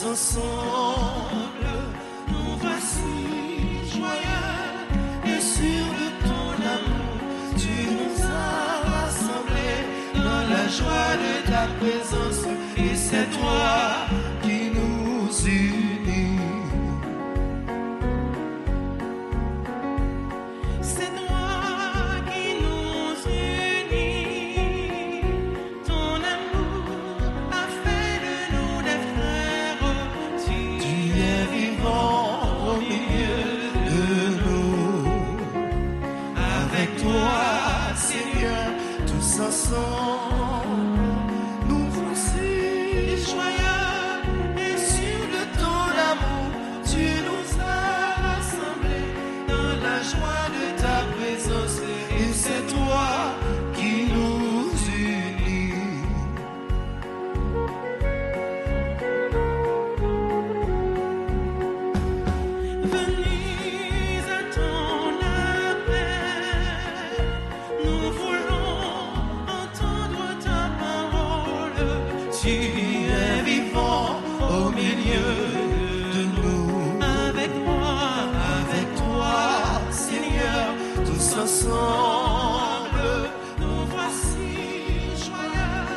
ensemble, nous voici joyeux et sûrs de ton amour. Tu nous as rassemblés dans la joie de ta présence, et c'est toi qui nous unis. C'est toi qui nous unis. Ton amour a fait de nous des frères. Tu es vivant au milieu de nous. Avec toi, Seigneur, tous ensemble, nous voici joyeux et sûrs de ton amour. Tu nous as rassemblés dans la joie de ta présence, et c'est toi qui nous unis. Venus à ton appel, nous voulons entendre ta parole. Tu es vivant au milieu de nous. Avec toi, Seigneur, tous ensemble, nous voici joyeux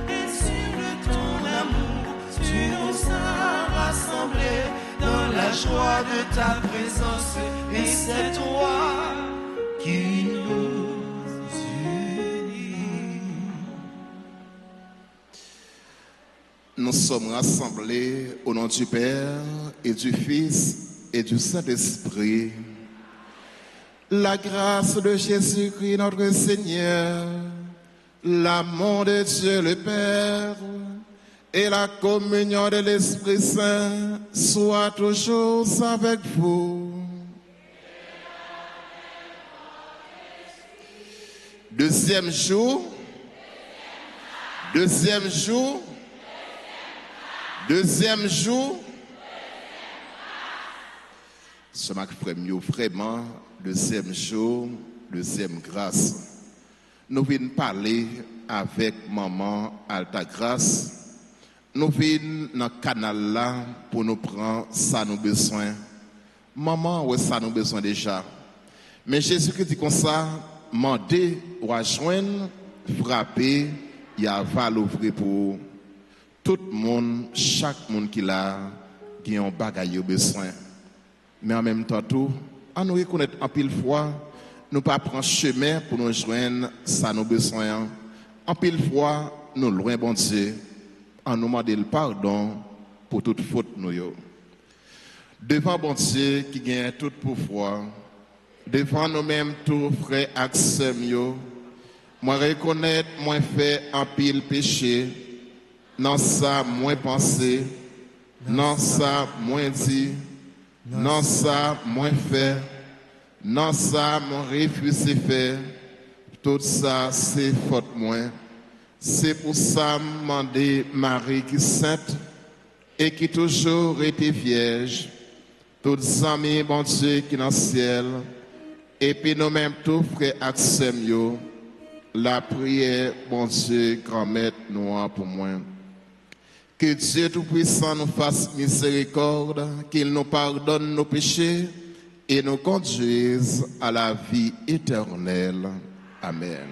et sûrs de ton amour. Tu nous as rassemblés dans la joie de ta présence, et c'est toi qui nous unis. Nous sommes rassemblés au nom du Père et du Fils et du Saint-Esprit. La grâce de Jésus-Christ notre Seigneur, l'amour de Dieu le Père et la communion de l'Esprit Saint soient toujours avec vous. Deuxième jour. Ce marque vraiment deuxième jour, deuxième grâce. Nous venons parler avec maman Alta Grâce. Nous venons dans le canal là pour nous prendre ça nous besoin. Maman, ouais, ça nous besoin déjà. Mais Jésus-Christ dit comme ça, mandez ou à joindre, frapper, il y a va l'ouvrir pour tout le monde, chaque monde qui l'a, qui a un bagage besoin. Mais en même temps, tout, à nous reconnaître en pile fois, nous pas prendre chemin pour nous joindre, ça nous besoin. En pile fois, nous loin bon Dieu, en nous demander le pardon pour toute faute nous yo. Devant bon Dieu qui gagne tout pouvoir, devant nous-mêmes tous frères et sœurs yo, moi reconnaître moi fait en pile péché, non ça moins pensé, non ça moins dit, non ça moins fait, non ça mon refusé faire, tout ça c'est faute moins. C'est pour ça demander Marie qui est sainte et qui toujours était vierge, tous amis bon Dieu qui est dans le ciel, et puis nous-mêmes tous frères et sœurs, la prière bon Dieu grand-mère nous pour moi. Que Dieu Tout-Puissant nous fasse miséricorde, qu'il nous pardonne nos péchés et nous conduise à la vie éternelle. Amen.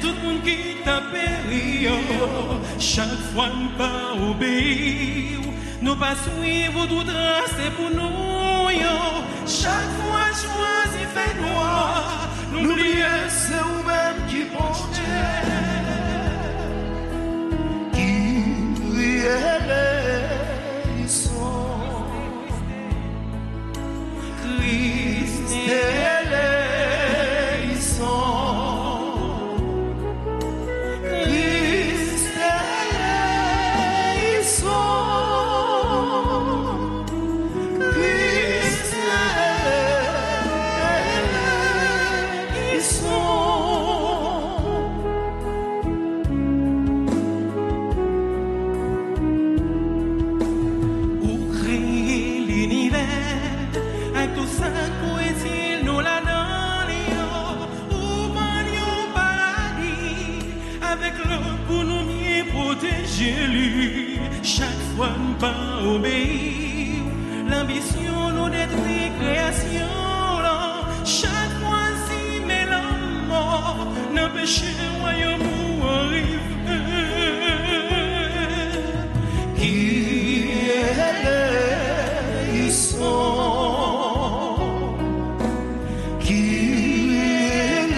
Tout le monde qui qui t'a péri, chaque fois nous pas obéir, nous pas suivre tout tracé pour nous, chaque fois choisi fait noir, n'oubliez c'est vous-même qui portez, qui priez les sons, Christ est les sons. Lui, chaque fois nous pas obéir, l'ambition nous détruit création, chaque fois si mais la mort, n'a péché royaume où arrive. Qui est ils sont, qui est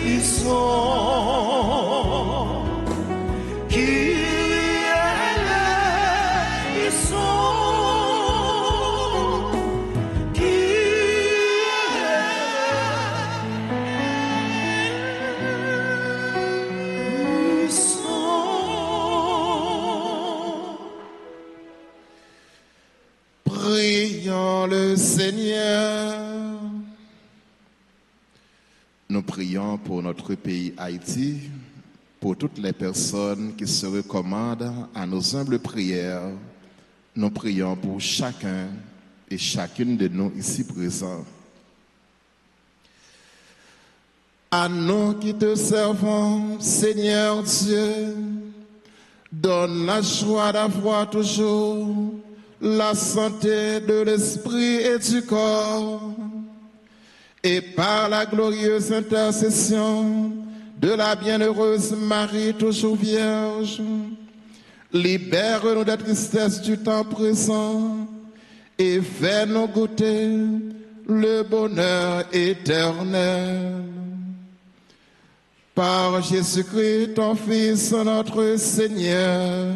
ils sont. Prions le Seigneur. Nous prions pour notre pays Haïti, pour toutes les personnes qui se recommandent à nos humbles prières. Nous prions pour chacun et chacune de nous ici présents. À nous qui te servons, Seigneur Dieu, donne la joie d'avoir toujours la santé de l'esprit et du corps, et par la glorieuse intercession de la bienheureuse Marie toujours vierge, libère-nous des tristesses du temps présent et fais-nous goûter le bonheur éternel. Par Jésus-Christ, ton Fils, notre Seigneur,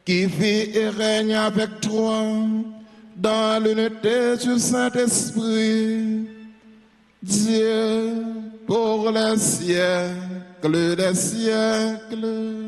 qui vit et règne avec toi dans l'unité du Saint-Esprit, Dieu pour les siècles des siècles.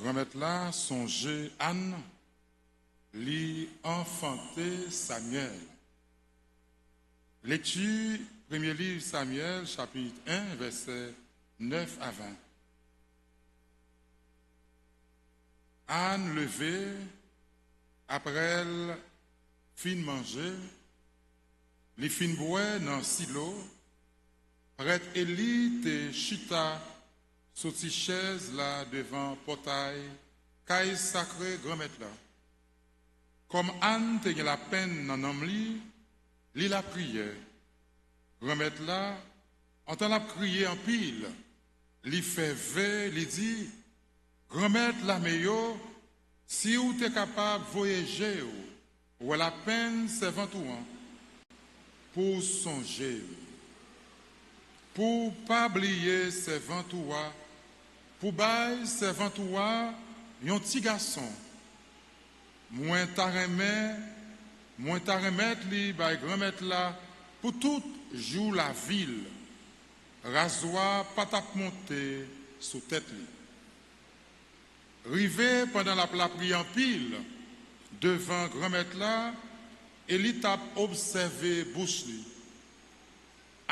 Grand-mère là, songez Anne, lui enfanter Samuel. Lecture, premier livre Samuel, chapitre 1, versets 9 à 20. Anne levée, après elle, fin manger, les fin boire dans silo, prêtre Élie te chita sur cette chaise là devant portail, caille sacré grand-mère là. Comme Anne te la peine dans l'homme li la prière. Grand-mère là, entend la crier en pile, li fait veille, li dit, grand-mère la meilleure, si vous êtes capable de voyager ou à la peine servant tout pour songer. Pour pas oublier servant toi, pour bailler servant toi, un petit garçon. Moins ta remettre li bay grand-mère là pour tout jour la ville. Rasoir pas tap monter sous tête li. Rivé pendant la prière en pile devant grand-mère là, Élie t'a observé bouche li.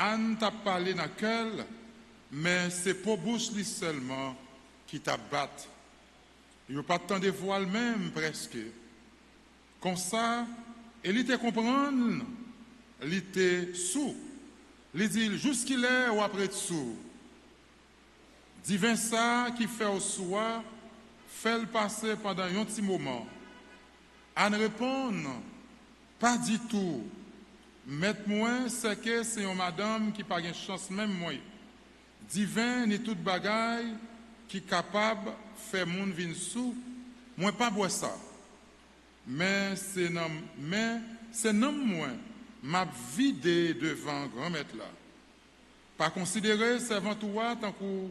Anne t'a parlé dans quel, mais c'est pour bouche li seulement qui t'a battu. Il n'y a pas de temps de voile même presque. Comme ça, il était comprendre, il était sous. Il dit jusqu'il est ou après dessous. Divin ça qui fait au soir, fait le passer pendant un petit moment. En répondre, pas du tout. Mettez-moi, c'est que c'est une madame qui n'a pas de chance même moi. Divin ni toute bagaille qui est capable de faire mon vin sous, moi pas boire ça. Mais c'est non moi m'a vidé devant grand maître là. Pas considérer servant toi tant que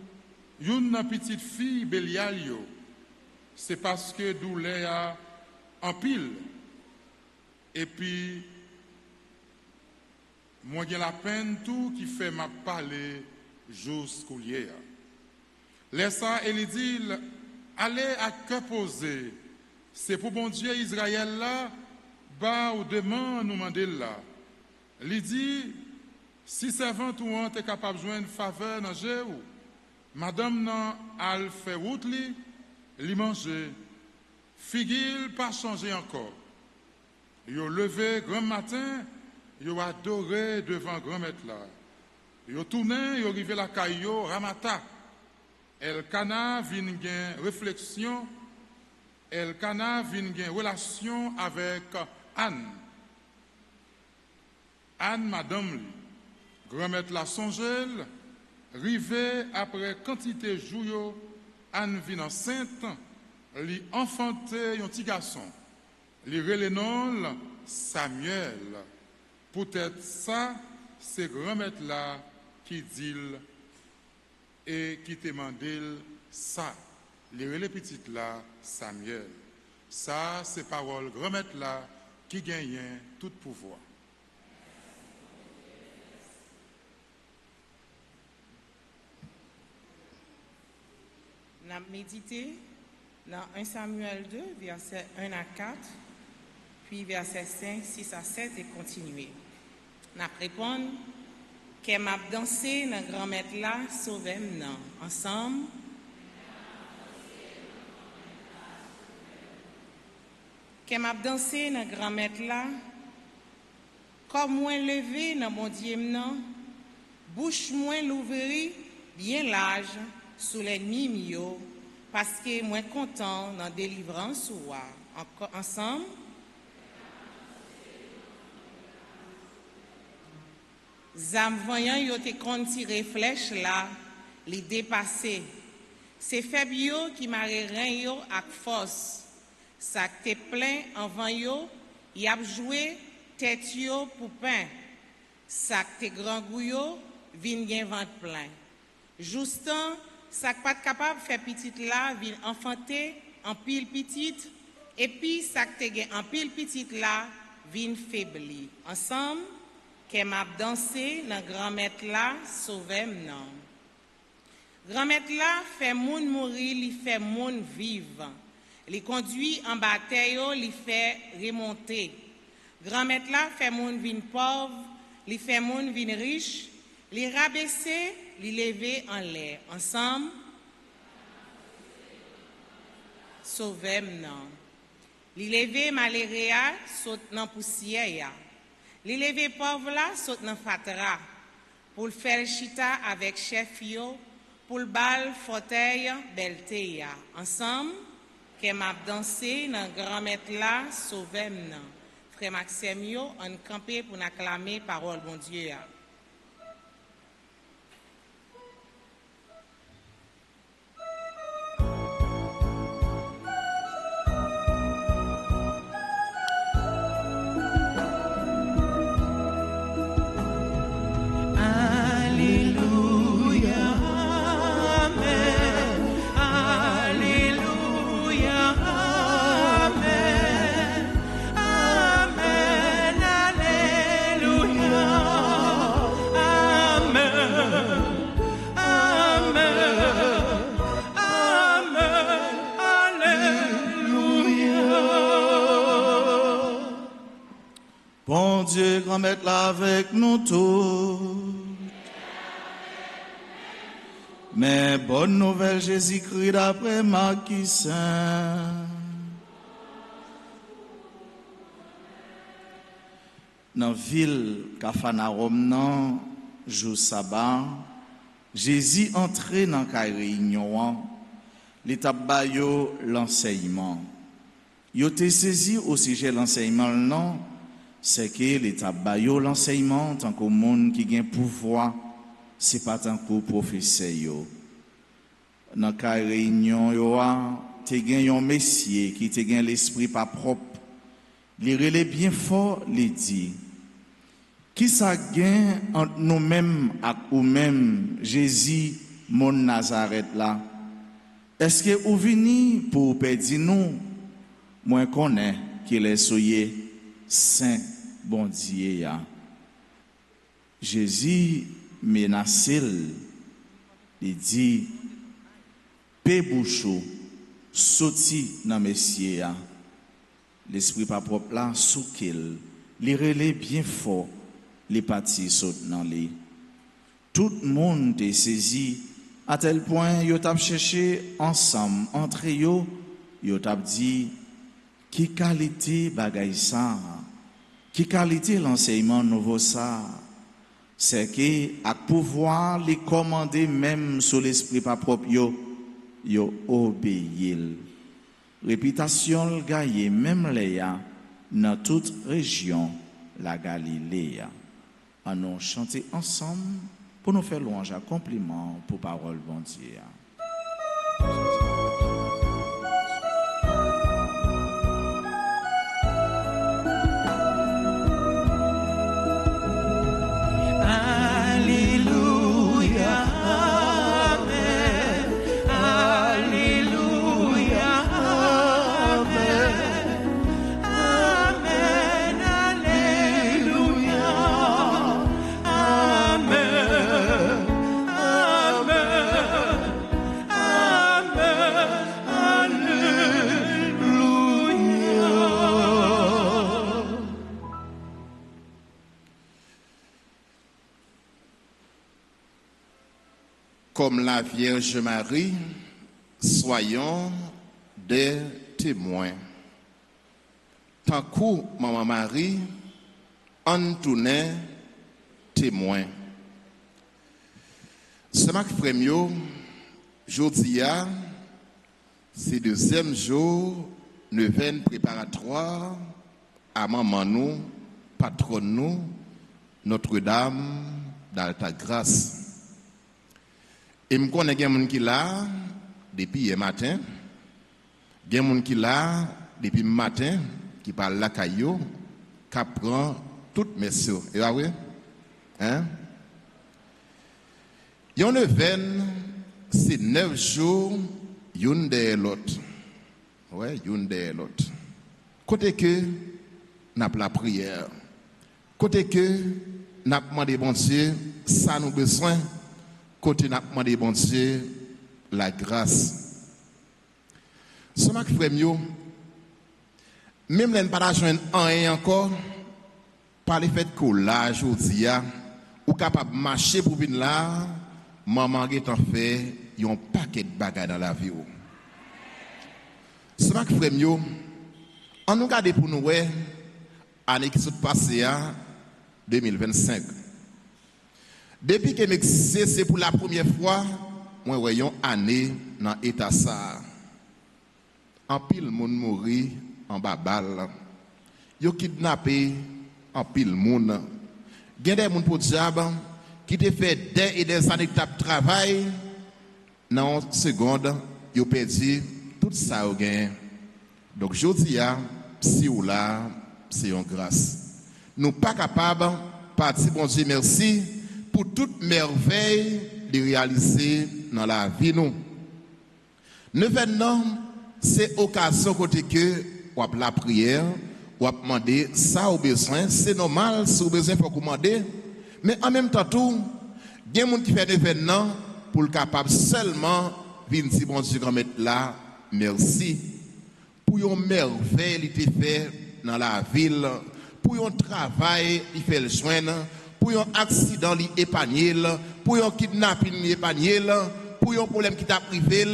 une petite fille Bélial yo. C'est parce que douleur a en pile. Et puis moi j'ai la peine tout qui fait m'a parler jusqu'au hier. Laisse ça et il dit allez à cœur posé. C'est pour bon Dieu Israël là, bas ou demande nous demander là. Il dit si servant ou on est capable de joindre faveur dans Jéhu, madame nan al fait route li manger. Figil pas changé encore. Yo levé grand matin, yo adoré devant grand maître là. Yo tourné, yo arrivé la caillou Ramata. Elkana vinn gen réflexion, Elkana vinn gen relation avec Anne. Anne madame li. Grand maître la songel, rivé après quantité jour Anne vinn enceinte, li enfanté un petit garçon. Li relé nom Samuel. Peut-être ça c'est grand maître là qui dit et qui te demande ça. Les relais petites là, Samuel. Ça, c'est parole grand maître là qui gagne tout pouvoir. Nous avons médité dans 1 Samuel 2, versets 1 à 4, puis versets 5, 6 à 7 et continuer. Nous répondons qu'elle m'a dansé dans grand maître là, sauvez-moi ensemble. Qu'elle m'a dansé dans grand maître là, comme moi levé dans mon Dieu maintenant, bouche moi l'ouvrir bien large sous l'ennemi mio, parce que moi content dans délivrance ou ensemble. Zam voyant yo te kon tire flèche là, les dépasser. C'est faible yo qui marre rein yo ak force. Ça te plein en vent yo, y a joué tête yo pour pain. Ça te grand gouyo, vin gen ventre plein. Justin, ça pas capable faire petite là, vin enfanter en pile petite, et puis ça te gen en pile petite là, vin faibli. Ensemble, qu'elle m'a dansé dans grand maître là, sauvez-moi. Grand maître là fait moun mourir, il fait moun vivre. Il conduit en bataille, il fait remonter. Grand maître là fait moun vin pauvre, il fait moun vin riche, il rabaisser, il lever en l'air. Ensemble, sauvez-moi. Il lever malhéréa, saute dans poussière. Li levé pauvre là saute dans fatra pour le faire chita avec chef yo pour le bal fauteuil belteya ensemble que m'a dansé dans grand maître là sauvez-moi frère Maxime yo on campé pour acclamer parole bon Dieu. Bon Dieu, grand maître là avec nous tous. Mais bonne nouvelle, Jésus-Christ d'après Matthieu Saint. Dans la ville Capharnaüm, nan jour sabbat, Jésus entré dans la réunion, l'étape bayo l'enseignement. Il a saisi au sujet de l'enseignement, non, c'est que l'étape bayo l'enseignement, tant qu'au monde qui a pouvoir, c'est pas tant qu'au professeur. Dans la réunion, il y a un messier qui a l'esprit pas propre. Il relève bien fort, il dit, qui ça gagne entre nous-mêmes et nous-mêmes, Jésus, mon Nazareth là? Est-ce que vous venez pour perdre nous? Moi, je connais qu'il est soyez saint, bon Dieu. Jésus menace, il dit, paix bouchou, sorti dans messieurs. L'esprit pas propre là, sous qu'il, les relais bien fort, les parties sautent dans les. Tout le monde est saisi, à tel point, ils ont cherché ensemble, entre eux, ils ont dit, qui qualité bagaille ça, qui qualité l'enseignement nouveau ça, c'est que, à pouvoir les commander même sur l'esprit pas propre, ils obéissent. Réputation gagne même Léa dans toute région la Galilée. Allons chanter ensemble pour nous faire louange à compliment pour parole bon Dieu. Comme la Vierge Marie, soyons des témoins. Tant que Maman Marie, on tournait témoin. Ce matin, frère, jeudi, c'est le deuxième jour, neuvaine préparatoire à Maman nous, patronne nous, Notre-Dame d'Alta Grâce. Et je connais des gens qui là depuis hier matin, des gens qui là depuis le matin, qui parlent la caillou, qui prend toutes mes soeurs. Et là, oui? Hein? Il y a une veine, c'est 9 jours, une derrière l'autre. Oui, une derrière l'autre. Côté que, nous avons la prière. Côté que, nous avons demandé bon Dieu, ça nous besoin. Côté n'a demandé bon Dieu la grâce. Ce matin frère même les pas joindre un encore par le fait que là aujourd'hui ou capable marcher pour venir là maman est en fait un paquet de bagages dans la vie. Ce matin frère on nous garde pour nous année qui s'est passée 2025. Depuis que Mexique, c'est pour la première fois, moi voyons année dans l'état ça. En pile monde mourir en babal. Yo kidnappé en pile monde. Gen des monde pour diable qui te fait des et des années de travail dans une seconde, yo perdu tout ça au gain. Donc jodi si ou là, c'est une grâce. Nous pas capables partir bon Dieu merci pour toute merveille de réaliser dans la vie nous. Neuvaine, c'est occasion côté que ou la prière, ou demander ça au besoin, c'est normal si au besoin faut commander, mais en même temps tout, il y a des gens qui fait neuvaine pour le capable seulement venir dire bon Dieu grand là, merci pour une merveille qui fait dans la ville, pour un travail qui fait le joindre, pour un accident qui épargné, pour un kidnapping qui épargné, pour pour un problème qui t'a privé,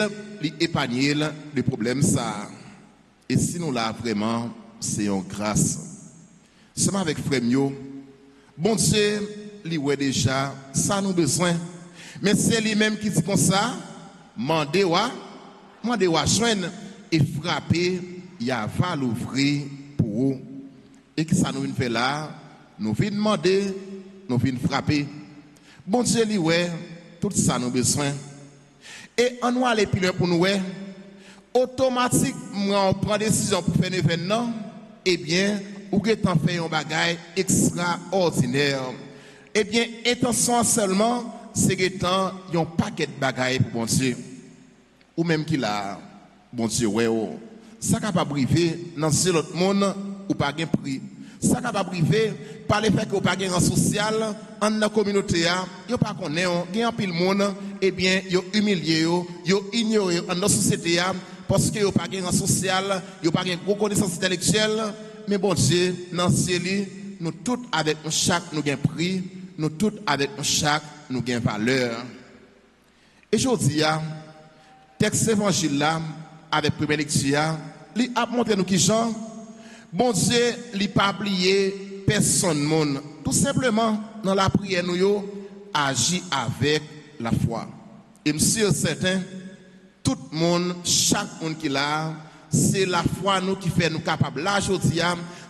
il épargne le problème ça. Et si nous là vraiment, c'est une grâce. Seulement avec frère bon Dieu, lui ouais déjà, ça nous besoin. Mais c'est lui-même qui dit comme ça, mandez wa joindre et frapper, il y a va l'ouvrir pour vous. Et que ça nous fait là, nous venons demander, nous venons frapper. Bon Dieu, lui ouais, tout ça nous besoin. Et on va aller plus loin pour nous ouais. Automatiquement, on prend décision pour faire un événement, eh bien, ou que t'en fais un bagage extraordinaire. Eh bien, intention seulement, c'est que t'en y a un paquet de bagages pour bon Dieu. Ou même qu'il a, bon Dieu, ouais, ça capable priver dans l'autre monde ou pas gain prix. Ça capable priver par le fait que ou pas gain en social, en la communauté, yo pas connaît, gain pile monde, eh bien, yo humilié yo ignoré en notre société parce que yo pas gain en social, yo pas gain gros connaissance intellectuelle, mais bon Dieu, dans ciel nous tous avec chaque nous gain prix, nous tous avec chaque nous gain valeur. Et je dis texte évangile là avec première lecture, il a montré nous qui Jean, bon Dieu, il pas oublié personne monde. Tout simplement dans la prière nous yo agit avec la foi. Et monsieur certain, tout le monde, chaque monde qui l'a, c'est la foi nous qui fait nous capables. Là aujourd'hui,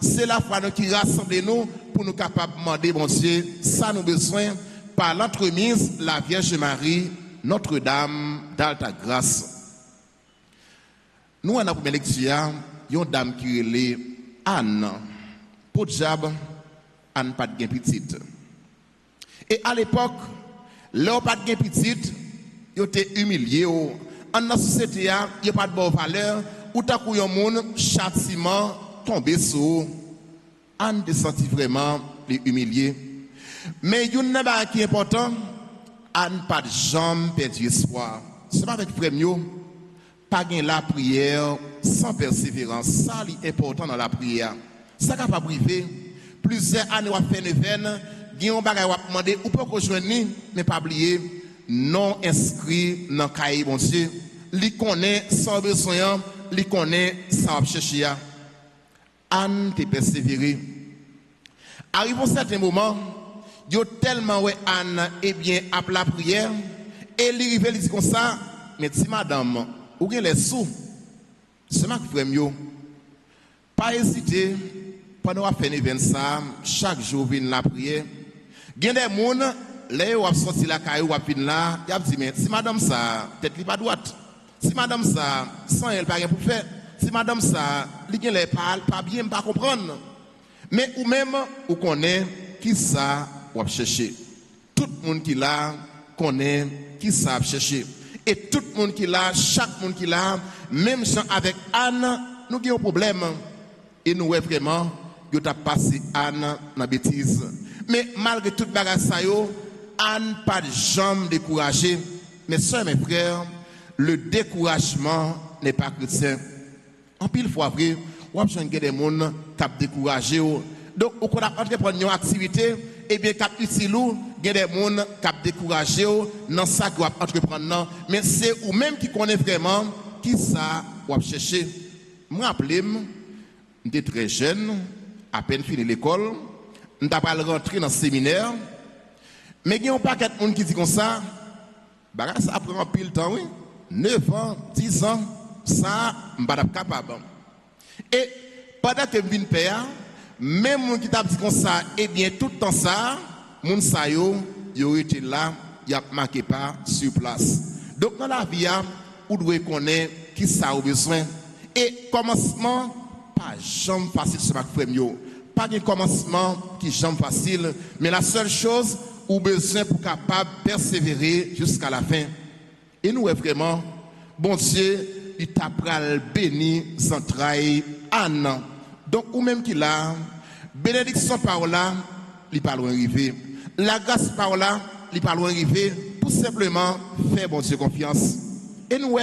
c'est la foi nous qui rassemble nous pour nous capables de demander bon Dieu, ça nous besoin par l'entremise la Vierge Marie, Notre-Dame d'Alta Grâce. Nous, en la première lecture, il y a une dame qui est Anne. Pour diable, Anne pas de petite. Et à l'époque, là, pas de petite, ils étaient humiliés. En la société, il n'y a pas de bonne valeur. Ou t'as couillé un monde, châtiment tombé sur Anne de sentir vraiment les humiliés. Mais il y a un chose qui est important, Anne pas de jamais perdu espoir. C'est pas avec frère pas la prière sans persévérance. Ça est important dans la prière. Ça n'a pas privé. Plusieurs années on fait une veine, il y a un bagage à demander ou pas rejoindre mais pas oublier non inscrit dans cahier bon Dieu. Li connaît sans besoin, li connaît sans chercher. Anne te persévérer. Arrive un certain moment, yo tellement ouais Anne eh bien à la prière et li rive dit comme ça, mais si madame ou bien les sous, c'est ma frère yo. Pas hésiter pendant faire un événement ça, chaque jour vient la prière. Gen des moun les ou sorti la caillou ou vinn là, y a dit mais si madame ça tête li pas droite. Si madame ça sans elle pas rien pour faire. Si madame ça li gen les parle pas bien pas comprendre. Mais ou même ou connaît qui ça ou chercher. Tout le monde qui là connaît qui ça chercher. Et tout le monde qui là, chaque monde qui là, même gens avec Anne, nous avons un problème. Et nous vraiment, nous avons passé Anne dans la bêtise. Mais malgré toute bagage ça yo, Anne pas de jambe découragée. Mais sœurs, mes frères, le découragement n'est pas chrétien. En pile fois vrai, on a besoin de des gens qui découragé. Donc, on a entreprendre une activité, et bien, cap utile, il y a des gens qui découragé dans ça qu'on entreprendre. Mais c'est vous-même qui connaît vraiment qui ça ou chercher. Je me rappelle, j'étais très jeune, à peine fini l'école, je n'ai pas rentré dans le séminaire. Mais il y a un paquet de monde qui dit comme ça, ça prend un pile temps, oui. 9 ans, 10 ans, ça, je ne suis pas capable. Et pendant que je viens de payer, même mon qui t'a dit comme ça, eh bien, tout le temps ça, mon sa yo était là, il a marqué pas sur place. Donc, dans la vie, vous devez connaître qui ça a besoin. Et commencement, pas jamais facile sur ma frère. Pas de commencement qui jamais facile, mais la seule chose, vous avez besoin pour capable persévérer jusqu'à la fin. Et nous, vraiment, bon Dieu, il t'a béni sans trahir Anne. Donc, ou même qui l'a, bénédiction par là, il pas loin arriver. La grâce par là, il pas loin arriver. Tout simplement, faire bon Dieu confiance. Et nous,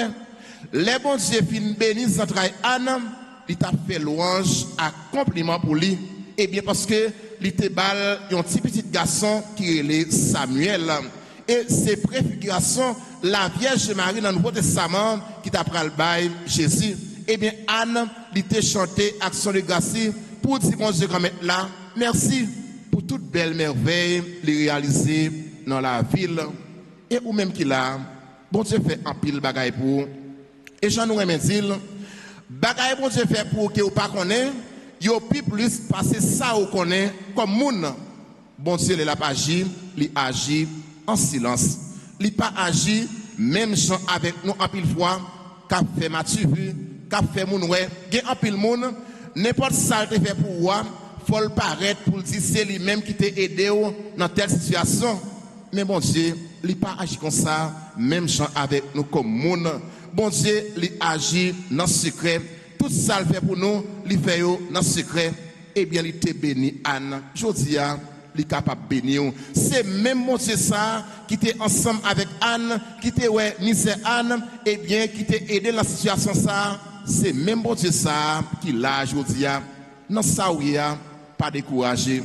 les bon Dieu fin béni sans trahir Anne, il t'a fait louange à compliment pour lui. Et bien, parce que il te balle un petit garçon qui est Samuel. et c'est préfiguration la Vierge Marie dans le Nouveau Testament qui t'a pris le bail Jésus. Eh bien, Anne, il t'a chanté action de grâce pour dire, mon Dieu, comme là, merci pour toute belle merveille les réaliser dans la ville. Et ou même qu'il a, bon Dieu fait un pile bagaille pour. Et j'en nous remercie dire, bagaille bon Dieu fait pour que vous pas connaissez, yo plus passer ça ou connaît comme moun. Bon Dieu il a pas agi, il agit en silence. Il pas agi même gens avec nous en pile fois, qu'a fait Mathieu vu, qu'a fait moun ouais, gen en pile moun, n'importe ça te fait pour moi, faut le paraître pour dire c'est lui même qui t'a aidé dans telle situation. Mais bon Dieu, il pas agi comme ça, même gens avec nous comme moun. Bon Dieu, il agit dans le secret. Tout ça le fait pour nous, il fait dans le secret. Eh bien, il te béni Anne. Je dis, il est capable de bénir. C'est même mon Dieu ça qui était ensemble avec Anne, qui était ouais, misère Anne, eh bien, qui t'a aidé dans la situation ça. C'est même mon Dieu ça qui l'a, je dis, dans ça où il y a, pas découragé.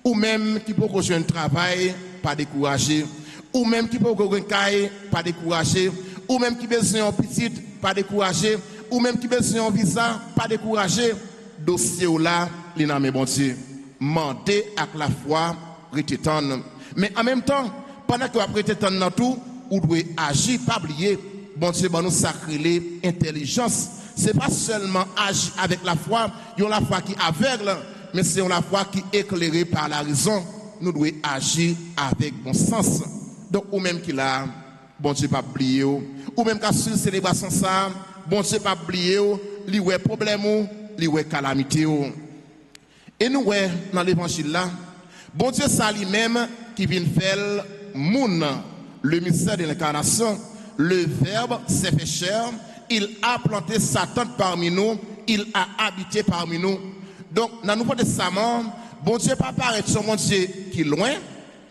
Ou même qui peut rejoindre un travail, pas découragé. Ou même qui peut rejoindre un cahier, pas découragé. Ou même qui besoin de petite, pas découragé. Ou même qui besoin de visa, pas découragé. Dossier là, il n'a pas bon Dieu. Mandez avec la foi, rététendre. Mais en même temps, pendant que vous rététendre dans tout, vous devez agir, pas oublier. Bon Dieu, nous sacrer l'intelligence. Ce n'est pas seulement agir avec la foi, il y a la foi qui est aveugle, mais c'est la foi qui est éclairée par la raison. Nous devons agir avec bon sens. Donc, ou même qu'il a, bon Dieu, pas oublier. Ou même qu'à sur célébration ça, bon Dieu, pas oublier, li ouais problème ou, li ouais calamité ou. Et nous, ouais, dans l'évangile là, bon Dieu, ça lui-même qui vient faire moun, le mystère de l'incarnation, le Verbe s'est fait chair, il a planté sa tente parmi nous, il a habité parmi nous. Donc, dans le Nouveau Testament, bon Dieu pas paraître son bon Dieu qui est loin,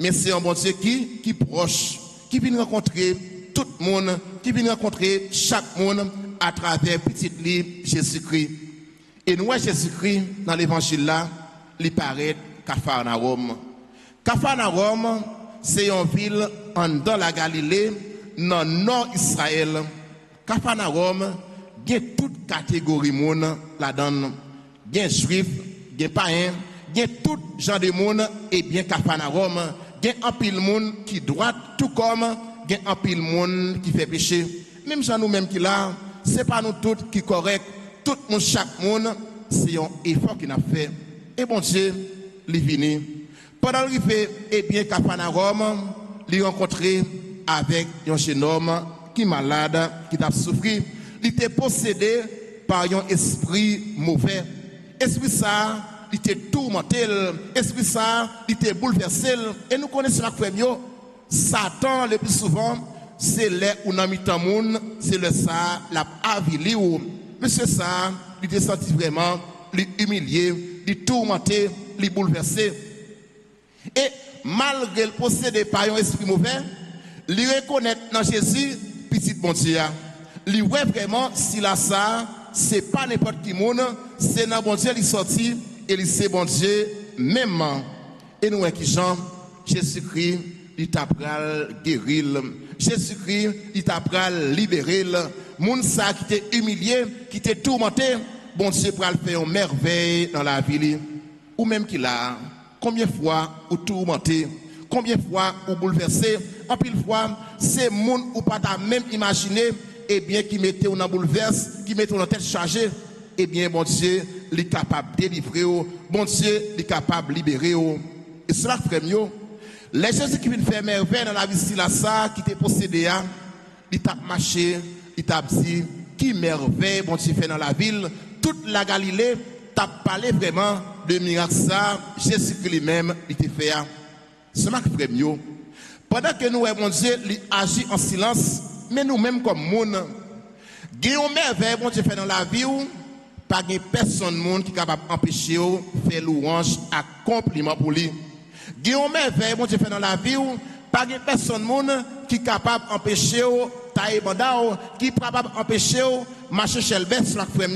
mais c'est un bon Dieu qui est proche, qui vient rencontrer tout le monde, qui vient rencontrer chaque monde à travers petit lit Jésus-Christ. Et nous, Jésus-Christ, dans l'évangile là, il paraît Capharnaüm. Capharnaüm, c'est une ville dans la Galilée, dans le nord Israël. Capharnaüm, il y a toute catégorie de monde là-dedans. Il y a juifs, il y a païens, il y a tout genre de monde, et bien Capharnaüm, il y a un pile de monde qui droit, tout comme il y a un pile de monde qui fait péché. Même gens nous-mêmes qui là, ce n'est pas nous tous qui correct. Tout le monde, chaque monde, c'est un effort qu'il a fait. Et bon Dieu, il est venu. Pendant qu'il fait, eh bien, Capharnaüm, il a rencontré avec un jeune homme qui est malade, qui a souffert. Il était possédé par un esprit mauvais. Esprit ça, il était tourmenté. Esprit ça, il était bouleversé. Et nous connaissons la première. Satan, le plus souvent, c'est là où nous avons c'est le ça, la avili ou. Monsieur ça, il était senti vraiment, humilié, tourmenté, bouleversé. Et malgré le possédé par un esprit mauvais, il reconnaît dans Jésus, petit bon Dieu. Il voit vraiment, si là ça, c'est pas n'importe qui monde, c'est dans bon Dieu, il sorti, et il sait bon Dieu, même. Et nous, qui Jean, Jésus-Christ, il t'a guéri. Jésus-Christ, il t'a libéré. Moun sa qui t'est humilié, qui t'est tourmenté, bon Dieu pour faire une merveille dans la vie. Ou même qu'il a, combien de fois ou tourmenté, combien de fois ou bouleversé, en pile fois, c'est moun ou pas ta même imaginer, eh bien qui mettait dans bouleverse, qui mettait dans tête chargée, eh bien bon Dieu, il est capable de délivrer, bon Dieu, il est capable de libérer. Et cela frère mieux, les Jésus qui viennent faire merveille dans la vie si là ça, qui t'est possédé, il t'a marché. Il t'a dit, qui merveille, bon Dieu fait dans la ville, toute la Galilée, t'a parlé vraiment de miracle ça, Jésus-Christ lui-même, il t'a fait. C'est ma frère mieux. Pendant que nous, bon Dieu, il agit en silence, mais nous-mêmes comme monde, Guillaume merveille, bon Dieu fait dans la vie, pas de personne monde qui est capable d'empêcher de faire louange à compliment pour lui. Guillaume merveille, bon Dieu fait dans la vie, pas de personne monde qui est capable d'empêcher taille bandao qui est capable d'empêcher marcher chez le bête sur la frère.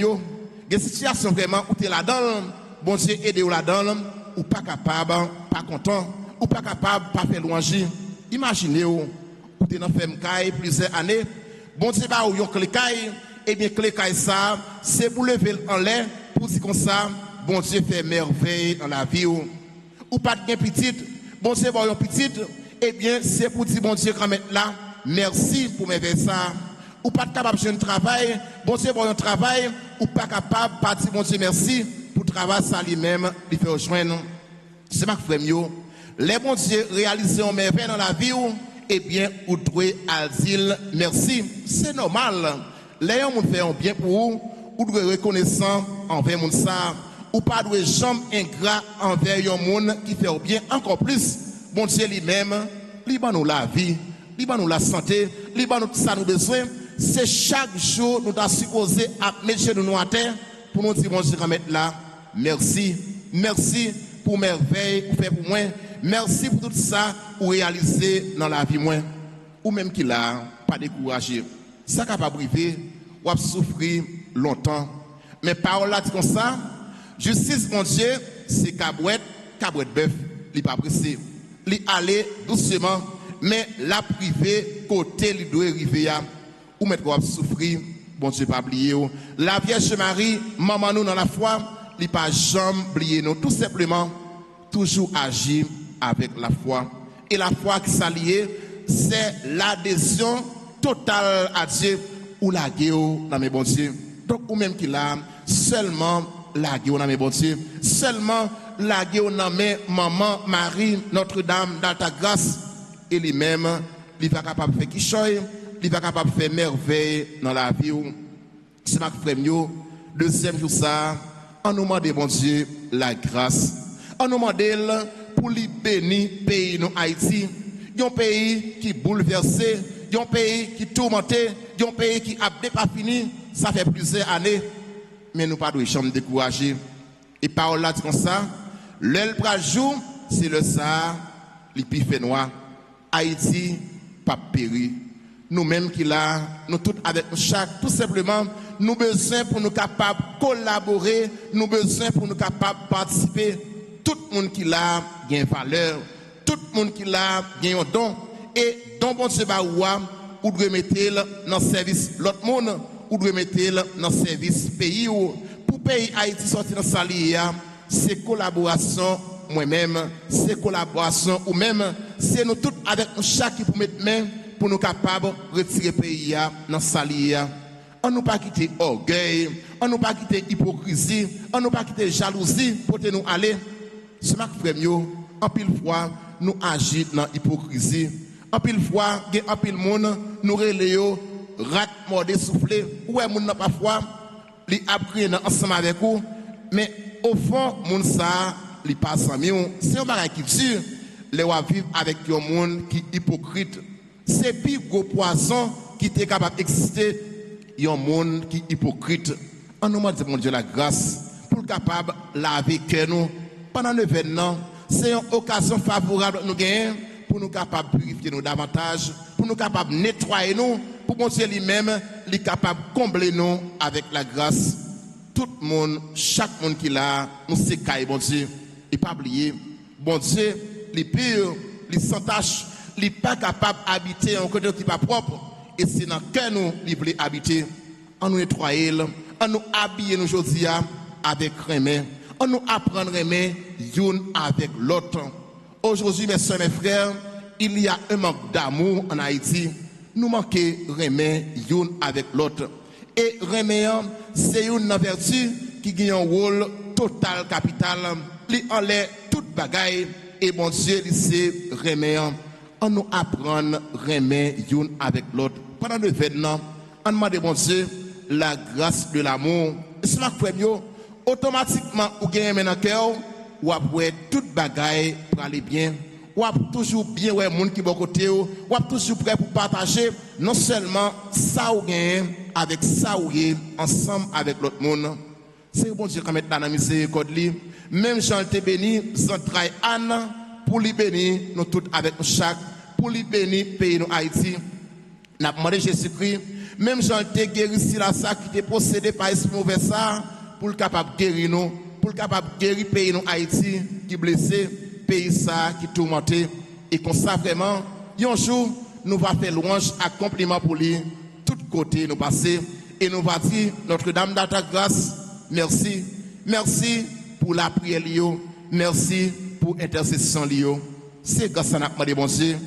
Des situations vraiment où tu es là-dedans, bon Dieu aide ou là-dedans, ou pas capable, pas content, ou pas capable, pas faire louange. Imaginez ou t'es dans ferme caille plusieurs années, bon Dieu ba ou yon clé caille, et bien clé caille ça, c'est pour lever en l'air pour dire comme ça, bon Dieu fait merveille dans la vie ou pas de petite, bon Dieu ba yon petite, et bien c'est pour dire bon Dieu quand même là, merci pour merveille ça. Ou pas capable de faire un travail, bon Dieu ba yon travail, ou pas capable pas dire bon Dieu merci pour travail ça lui-même, il fait rejoindre. C'est ma frère yo. Les bons dieux réalisent un merveille dans la vie, eh bien, vous devez dire merci. C'est normal. Les gens font un bien pour vous, vous devez reconnaissant envers moun ça, ou pas devez jamais ingrat envers un monde qui fait bien encore plus. Bon Dieu lui-même, lui ban nous la vie, lui ban nous la santé, lui ban nous ça nous besoin. C'est chaque jour nous sommes supposés à mettre nous à terre pour nous dire bon Dieu mettre là. Merci, merci pour merveille, pour faire pour moi. Merci pour tout ça, ou réaliser dans la vie moins. Ou même qu'il a pas découragé. Ça capable privé, ou a souffrir longtemps. Mais parole là dit comme ça, justice mon Dieu, c'est cabouette bœuf, il pas pressé. Il aller doucement, mais la privé côté il doit arriver ou mettre ou souffrir, bon Dieu pas oublier. La Vierge Marie, maman nous dans la foi, il pas jamais oublier nous, tout simplement toujours agir avec la foi. Et la foi qui s'allie, c'est l'adhésion totale à Dieu ou la guerre dans mes bons Dieu. Donc, ou même qu'il a seulement la guerre dans mes bons Dieu, seulement la guerre dans mes maman, Marie, Notre-Dame, dans ta grâce, et lui-même, il va capable de faire qui choye, il va capable de faire merveille dans la vie. C'est ma frère, deuxième jour ça, on nous demande, bon Dieu, la grâce. On nous demande pour lui bénir le pays nous Haïti, un pays qui est bouleversé, un pays qui est tourmenté, un pays qui a pas fini, ça fait plusieurs années, mais nous pas de chambre décourager. Et parole là dit comme ça, l'el jour, c'est le ça, les plus fait noir. Haïti pas péri. Nous-mêmes qui là, nous tous avec chaque, tout simplement, nous besoin pour nous capables de collaborer, nous besoin pour nous capables de participer. Tout le monde qui l'a a une valeur, tout le monde qui l'a a un don, et don bon Dieu ou devez mettre dans le service l'autre monde, ou devez mettre dans le service pays. Pour pays Haïti sortir dans sa ligne, c'est collaboration moi-même, c'est collaboration ou même, c'est nous tous avec chaque qui pour mettre main pour nous capables de retirer le pays dans sa ligne. On ne pas quitter orgueil, on ne pas quitter hypocrisie, on ne pas quitter jalousie pour nous aller. Ce matin, frère, en pile fois, nous agissons dans l'hypocrisie. En pile fois, en pile monde, nous relayons, rat, mordé, soufflé. Ouais, moun n'a pas foi, li appris ensemble avec vous. Mais au fond, moun ça, li passe en mieux. C'est un bagage qui tue. Les wa vivre avec un monde qui est hypocrite. C'est plus gros poison qui est capable d'exister. Un monde qui est hypocrite. On nous demande, mon Dieu, la grâce pour capable laver que nous. Pendant l'événement, c'est une occasion favorable nous gagner pour nous capables de purifier nous davantage, pour nous capables de nettoyer nous, pour que Dieu lui-même est capable de combler nous avec la grâce. Tout le monde, chaque monde qui l'a, nous s'écaille, bon Dieu, et pas oublier, bon Dieu, les purs, les sans tâche, les pas capables d'habiter en côté qui n'est pas propre, et c'est dans le cœur nous, les voulons habiter, en nous nettoyer, en nous habiller nous aujourd'hui avec remède. On nous apprendre à aimer l'une avec l'autre. Aujourd'hui, mes soeurs et mes frères, il y a un manque d'amour en Haïti. Nous manquons d'aimer l'une avec l'autre. Et aimer, c'est une vertu qui a un rôle total, capital. Il enlève toute bagaille. Et bon Dieu, c'est aimer. On nous apprend à aimer l'une avec l'autre. Pendant l'événement, on demande bon Dieu la grâce de l'amour. Et c'est ma frère, automatiquement, ou gagnez dans le cœur, ou après toute bagaille pour aller bien, ou toujours bien, ouais, monde qui est côté, ou toujours prêt pour partager, non seulement ça ou gagne, avec ça ou gagne, ensemble avec l'autre monde. C'est bon Dieu qui met dans la miséricorde. Même Jean te béni, Zantraï Anne, pour lui bénir, nous tous avec chaque, pour lui bénir, pays nous Haïti. Nous avons demandé Jésus-Christ, même Jean te guéri si la ça qui était possédé par ce mauvais ça, pour le capable de guérir nous, pour le capable de guérir le pays nous Haïti, qui est blessé, pays ça, qui est tourmenté, et qu'on sait vraiment, un jour, nous va faire louange à compliment pour lui, tout côté nous passer, et nous va dire, Notre-Dame de ta grâce, merci. Merci pour la prière, merci pour l'intercession. C'est grâce à nous, demandé, bon Dieu,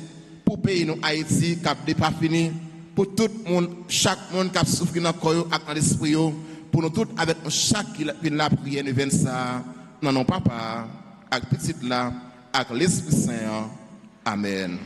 pour pays nous Haïti, qui n'est pas fini, pour tout le monde, chaque monde qui a souffert dans le corps et dans l'esprit, pour nous tous, avec chaque qui vient la prière, nous venons ça, non, non, papa, avec petite là, avec l'Esprit Saint. Amen.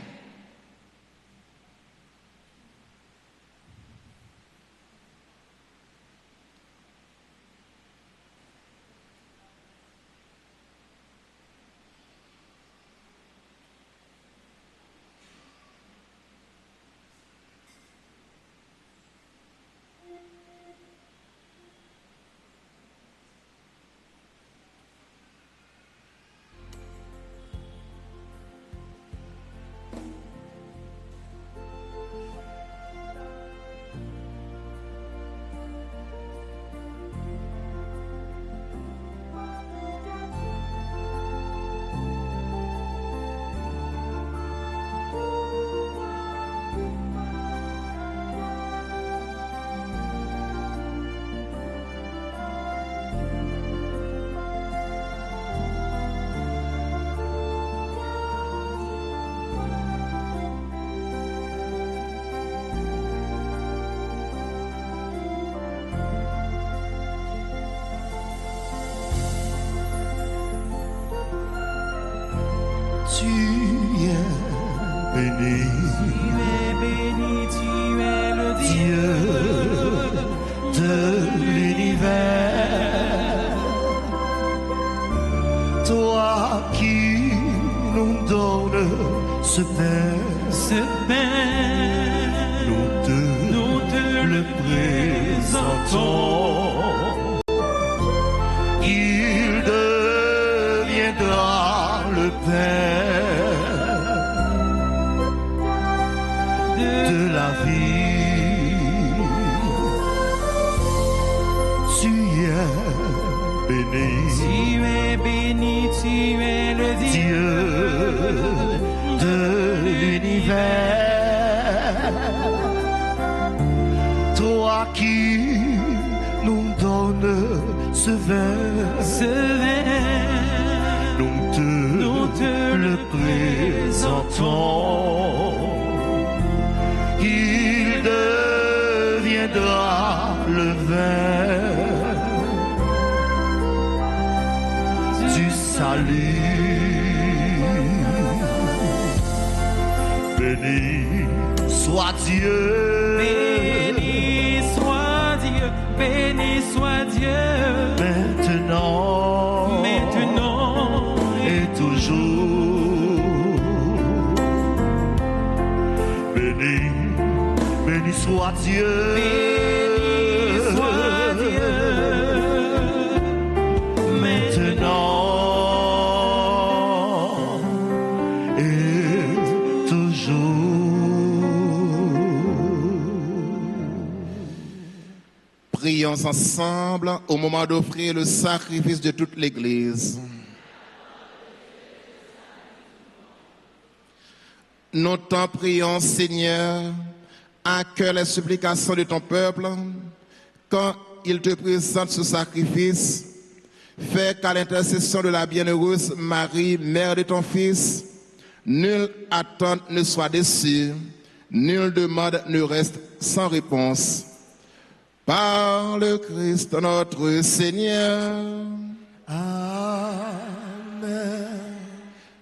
Tu es béni, tu es le Dieu de l'univers. Toi qui nous donnes ce pain, nous te le présentons. Il deviendra le pain de la vie. Tu es béni, tu es le Dieu de l'univers. Toi qui nous donnes ce vin, nous te le présentons. Il deviendra le vin du salut. Béni soit Dieu, béni soit Dieu, béni soit Dieu, maintenant et toujours. Béni soit Dieu, béni soit Dieu, maintenant et toujours. Prions ensemble au moment d'offrir le sacrifice de toute l'Église. Nous t'en prions, Seigneur, accueille les supplications de ton peuple quand il te présente ce sacrifice. Fais qu'à l'intercession de la bienheureuse Marie, mère de ton Fils, nulle attente ne soit déçue, nulle demande ne reste sans réponse. Par le Christ notre Seigneur. Amen.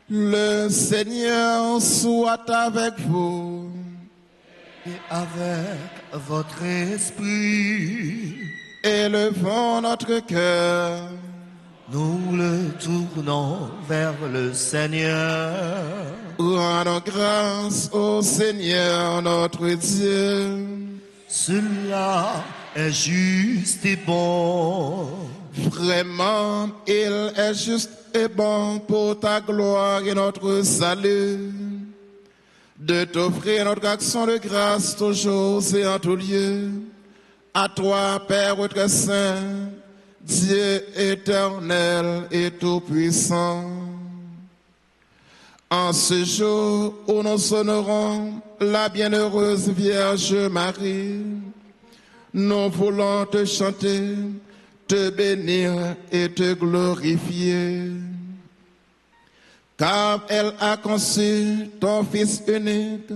Le Seigneur soit avec vous. Et avec votre esprit, Élevons notre cœur. nous le tournons vers le Seigneur. Rendons grâce au Seigneur notre Dieu. Cela est juste et bon. Vraiment, il est juste et bon pour ta gloire et notre salut, de t'offrir notre action de grâce toujours et en tout lieu. À toi, Père très saint, Dieu éternel et tout-puissant. En ce jour où nous honorons la bienheureuse Vierge Marie, nous voulons te chanter, te bénir et te glorifier. Car elle a conçu ton Fils unique,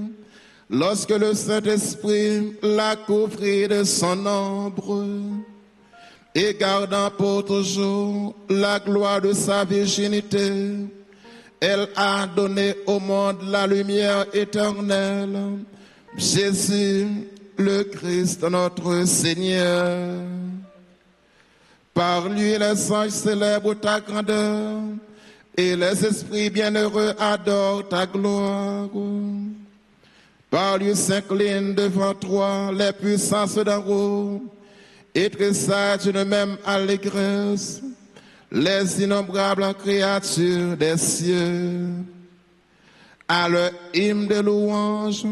lorsque le Saint-Esprit l'a couvert de son ombre, et gardant pour toujours la gloire de sa virginité, elle a donné au monde la lumière éternelle, Jésus, le Christ, notre Seigneur. Par lui, les anges célèbrent ta grandeur, et les esprits bienheureux adorent ta gloire. Par lui s'inclinent devant toi les puissances d'en haut, et tressaillent d'une même allégresse les innombrables créatures des cieux. À leur hymne de louange,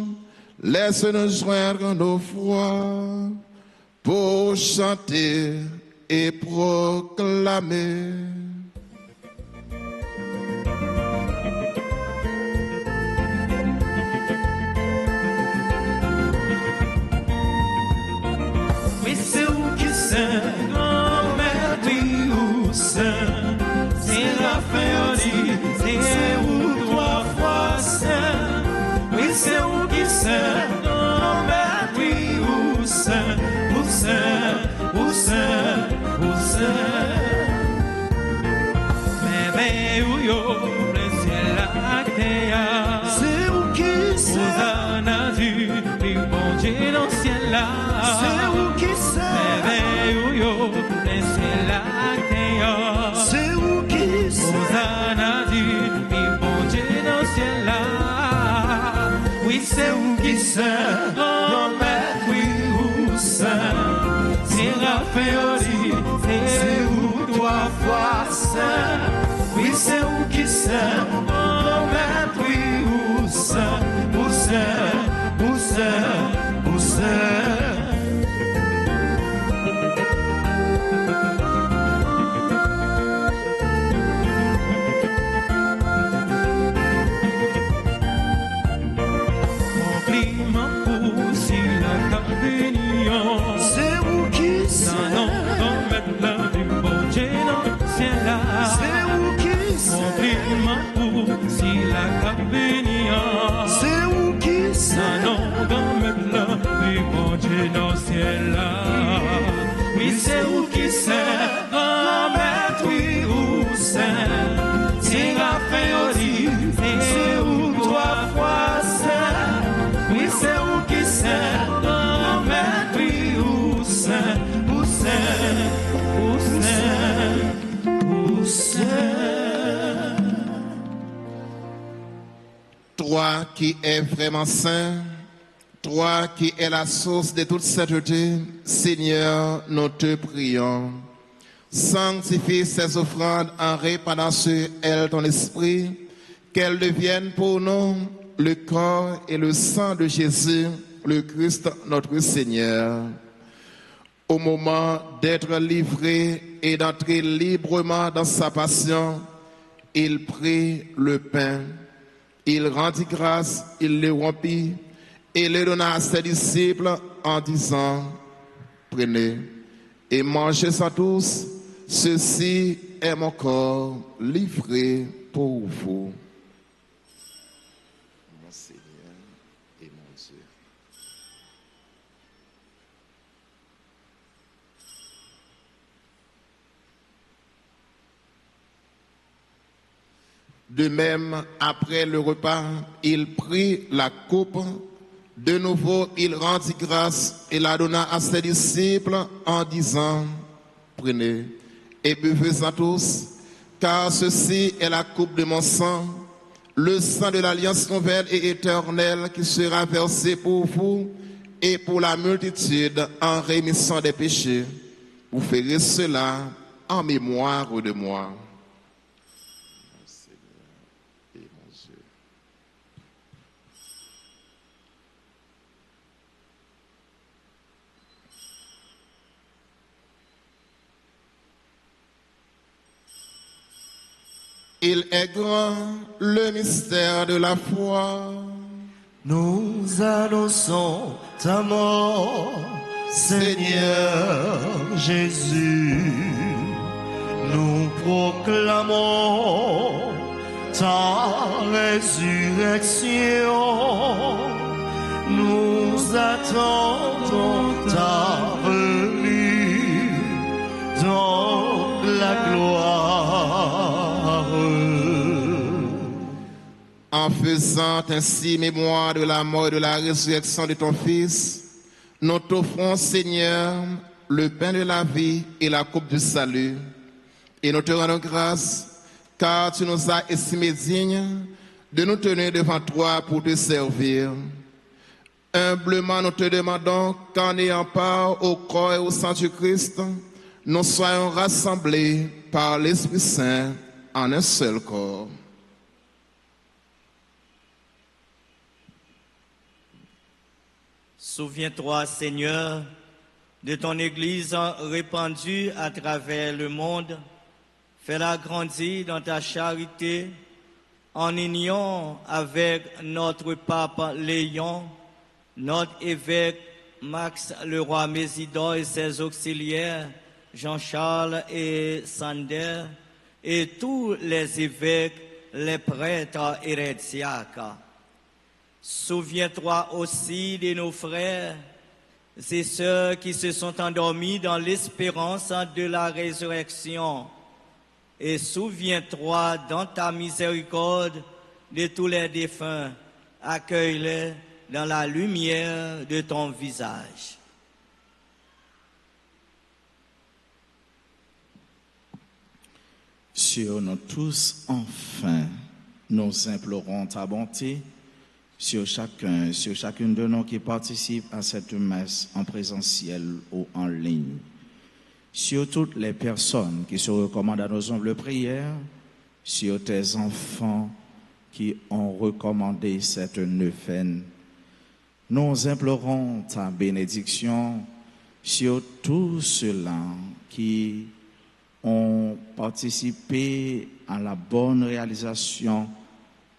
laisse-nous joindre nos voix pour chanter et proclamer. Oui, c'est où qui sait, grand-mère, oui, où c'est la féodie, c'est où trois fois c'est. Oui, c'est où qui sait, grand-mère, oui, où c'est, où c'est, où c'est, où c'est. Bébé, où yo, le ciel a créé. C'est où qui sait, où en a vu, les bon Dieu dans le ciel là. C'est où qui sait, bébé, où yo, le ciel a créé. C'est où qui sait, où en a vu, les bon Dieu dans le ciel là. Oui, c'est où qui sait, grand-mère, oui, où c'est. C'est Raphaël, c'est où trois fois c'est. Oui, c'est où qui sait, grand-mère, oui, où c'est, où c'est, où c'est, où c'est. C'est où qui sait, oui, c'est où qui sait, grand-mère, oui, où c'est. C'est Raphaël, c'est où trois fois c'est. Oui, c'est où qui sait, grand-mère, oui, où c'est, où c'est, où c'est, où c'est. Toi qui es vraiment saint, toi qui es la source de toute sainteté, Seigneur, nous te prions. Sanctifie ces offrandes en répandant sur elles ton esprit, qu'elles deviennent pour nous le corps et le sang de Jésus, le Christ, notre Seigneur. Au moment d'être livré et d'entrer librement dans sa passion, il prit le pain, il rendit grâce, il le rompit, et le donna à ses disciples en disant, prenez et mangez-en tous, ceci est mon corps livré pour vous. Mon Seigneur et mon Dieu. De même, après le repas, il prit la coupe. De nouveau, il rendit grâce et la donna à ses disciples en disant, prenez et buvez-en tous, car ceci est la coupe de mon sang, le sang de l'alliance nouvelle et éternelle qui sera versé pour vous et pour la multitude en rémission des péchés. Vous ferez cela en mémoire de moi. Il est grand le mystère de la foi. Nous annonçons ta mort, Seigneur Jésus. Nous proclamons ta résurrection. Nous attendons ta venue dans la gloire. En faisant ainsi mémoire de la mort et de la résurrection de ton Fils, nous t'offrons, Seigneur, le pain de la vie et la coupe du salut. Et nous te rendons grâce, car tu nous as estimés dignes de nous tenir devant toi pour te servir. Humblement, nous te demandons qu'en ayant part au corps et au sang du Christ, nous soyons rassemblés par l'Esprit Saint en un seul corps. Souviens-toi, Seigneur, de ton Église répandue à travers le monde. Fais-la grandir dans ta charité, en union avec notre pape Léon, notre évêque Max le roi Mésidor et ses auxiliaires, Jean-Charles et Sander, et tous les évêques, les prêtres et les diacres. Souviens-toi aussi de nos frères et sœurs qui se sont endormis dans l'espérance de la résurrection. Et souviens-toi dans ta miséricorde de tous les défunts. Accueille-les dans la lumière de ton visage. Sur nous tous, enfin, nous implorons ta bonté sur chacune de nous qui participe à cette messe en présentiel ou en ligne. Sur toutes les personnes qui se recommandent à nos humbles prières, sur tes enfants qui ont recommandé cette neuvaine. Nous implorons ta bénédiction sur tous ceux-là qui ont participé à la bonne réalisation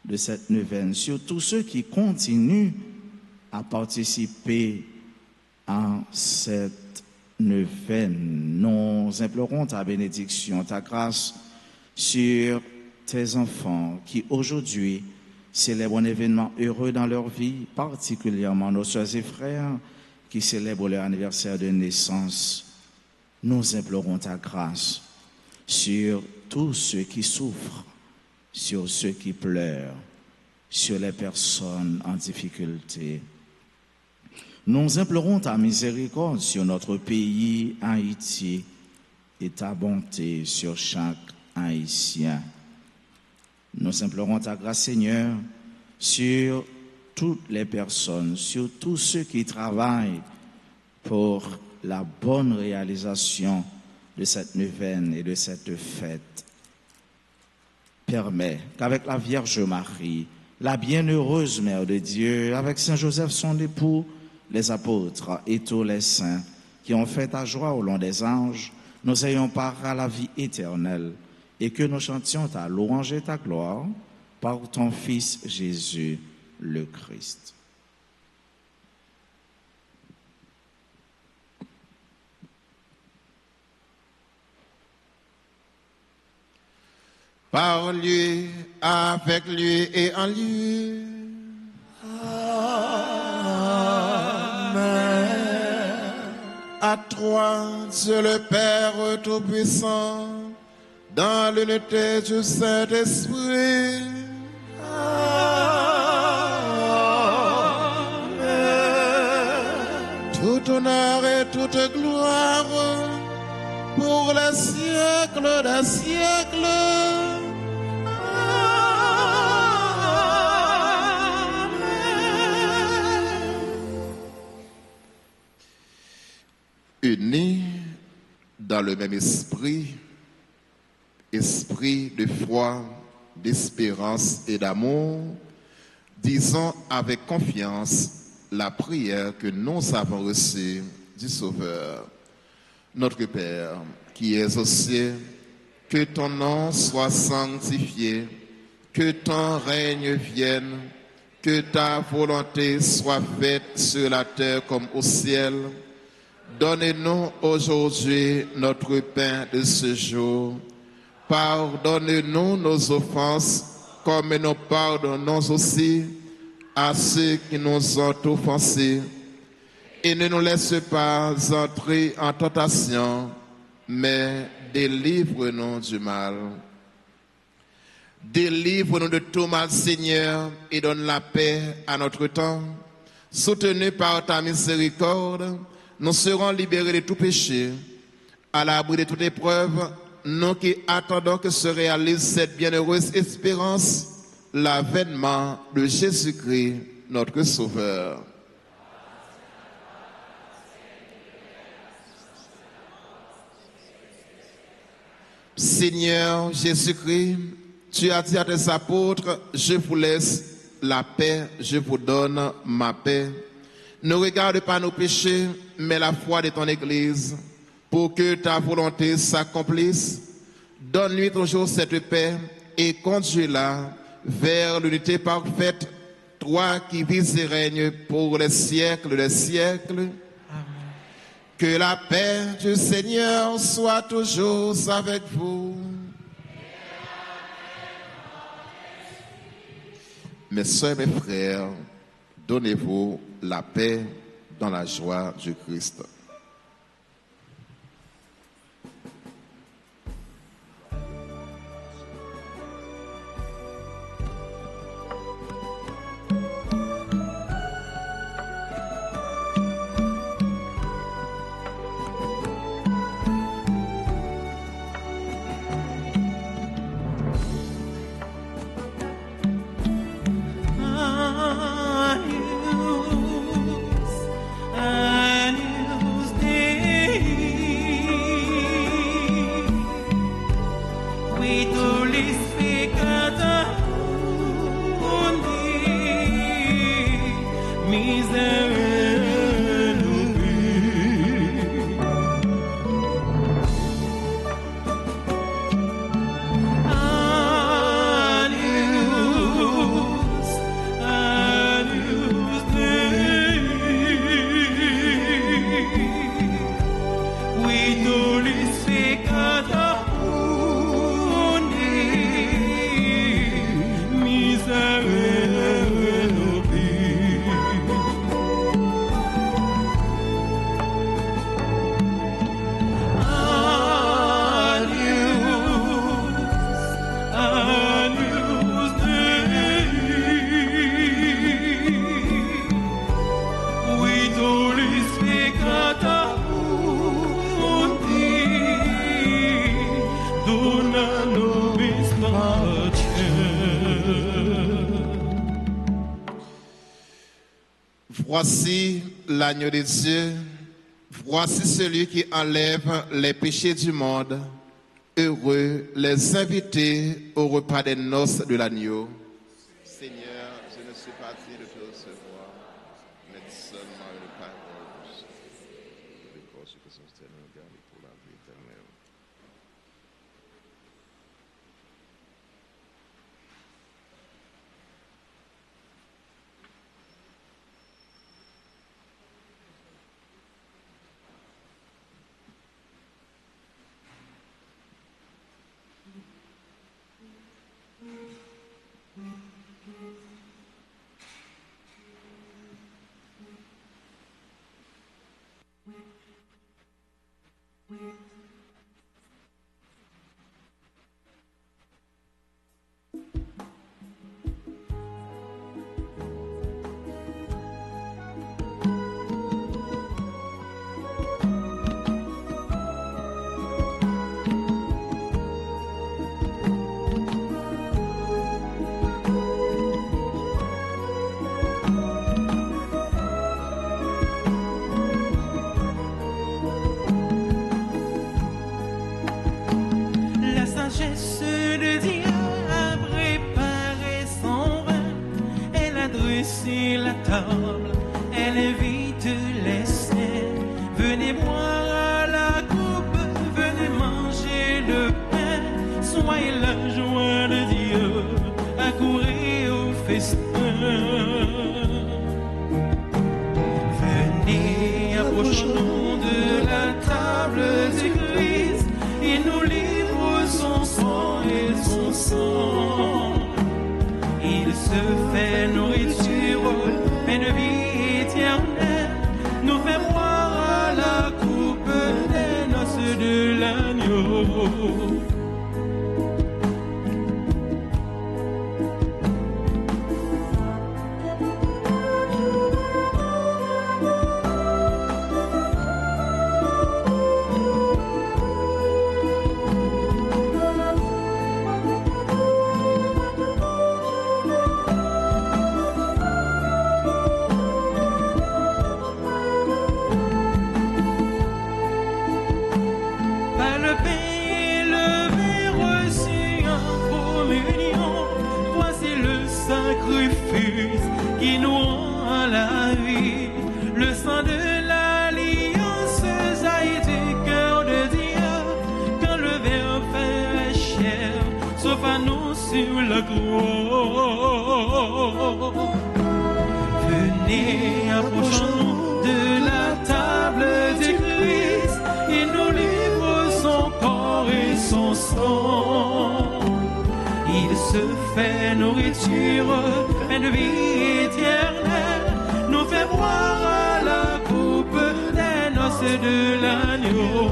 de cette neuvaine, sur tous ceux qui continuent à participer à cette neuvaine. Nous implorons ta bénédiction, ta grâce sur tes enfants qui aujourd'hui célèbrent un événement heureux dans leur vie, particulièrement nos soeurs et frères qui célèbrent leur anniversaire de naissance. Nous implorons ta grâce sur tous ceux qui souffrent, sur ceux qui pleurent, sur les personnes en difficulté. Nous implorons ta miséricorde sur notre pays, Haïti, et ta bonté sur chaque Haïtien. Nous implorons ta grâce, Seigneur, sur toutes les personnes, sur tous ceux qui travaillent pour la bonne réalisation de cette neuvaine et de cette fête. Permets qu'avec la Vierge Marie, la bienheureuse Mère de Dieu, avec Saint Joseph son époux, les apôtres et tous les saints qui ont fait ta joie au long des anges, nous ayons part à la vie éternelle et que nous chantions ta louange et ta gloire par ton Fils Jésus le Christ. Par lui, avec lui et en lui. Amen. À toi, Dieu le Père Tout-Puissant, dans l'unité du Saint-Esprit. Amen. Tout honneur et toute gloire pour les siècles des siècles. Unis dans le même esprit, esprit de foi, d'espérance et d'amour, disons avec confiance la prière que nous avons reçue du Sauveur. Notre Père, qui es aux cieux, Que ton nom soit sanctifié, que ton règne vienne, que ta volonté soit faite sur la terre comme au ciel. Donne-nous aujourd'hui notre pain de ce jour. Pardonne-nous nos offenses, comme nous pardonnons aussi à ceux qui nous ont offensés. Et ne nous laisse pas entrer en tentation, mais délivre-nous du mal. Délivre-nous de tout mal, Seigneur, et donne la paix à notre temps. Soutenus par ta miséricorde, nous serons libérés de tout péché. À l'abri de toute épreuve, nous qui attendons que se réalise cette bienheureuse espérance, l'avènement de Jésus-Christ, notre Sauveur. Seigneur Jésus-Christ, tu as dit à tes apôtres, je vous laisse la paix, je vous donne ma paix. Ne regarde pas nos péchés, mais la foi de ton Église, pour que ta volonté s'accomplisse. Donne-lui toujours cette paix et conduis-la vers l'unité parfaite, toi qui vis et règnes pour les siècles des siècles. Que la paix du Seigneur soit toujours avec vous. Mes soeurs et mes frères, donnez-vous la paix dans la joie du Christ. Voici l'agneau de Dieu, voici celui qui enlève les péchés du monde. Heureux les invités au repas des noces de l'agneau. Seigneur, je ne suis pas digne de te recevoir, mais seulement une parole. Les corps que sont tellement gardés pour la vie éternelle. Elle invite les saints, venez boire à la coupe, venez manger le pain, soyez la joie de Dieu, accourez au festin. Venez, approchons-nous de la table du Christ, il nous livre son sang et son sang. Il se fait nourriture, mais de vie éternelle, nous fait boire à la coupe des noces de l'agneau. Qui nous rend la vie, le sang de l'alliance jaillit du cœur de Dieu, quand le Verbe fait chair, sauf à nous sur la croix. Venez, approchons-nous de la table du Christ, il nous livre son corps et son sang. Il se fait nourriture, mais de vie éternelle, nous fait boire à la coupe des noces de l'agneau.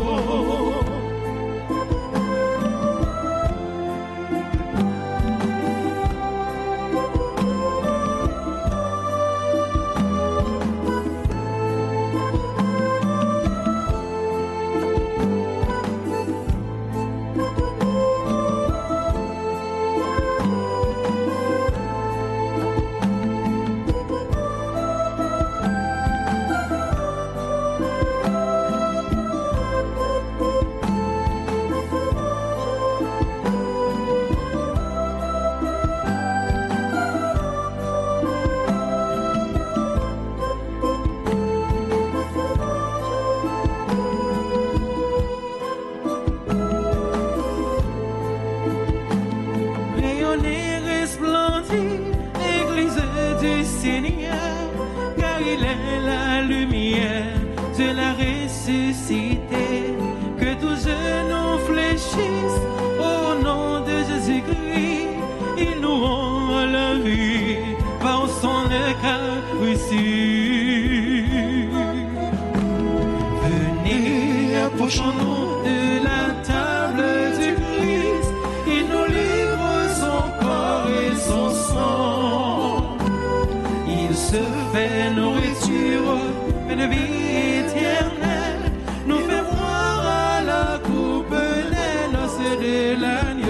Que tous genoux fléchissent au nom de Jésus-Christ, il nous rend la vie par son Eucharistie. Venez, approchons-nous de la table du Christ, il nous livre son corps et son sang. Il se fait nourriture, mais de vie éternelle, nous fait boire à la coupe des noces de l'agneau.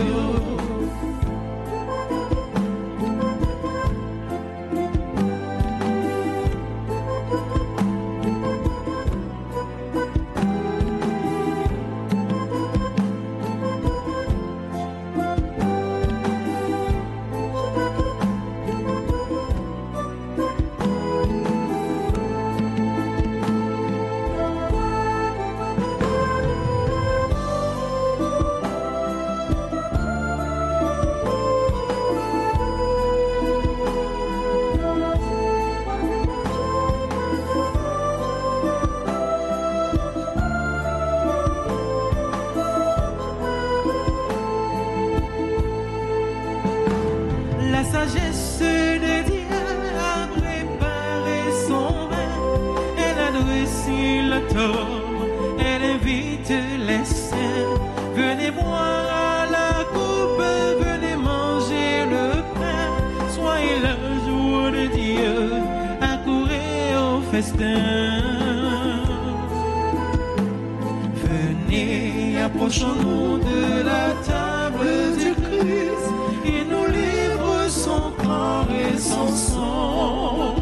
La sagesse de Dieu a préparé son vin, elle adresse le tort, elle invite les saints. Venez boire à la coupe, venez manger le pain, soyez le jour de Dieu, accourez au festin. Venez, approchons-nous de la table du Christ, il nous livre son corps et son sang.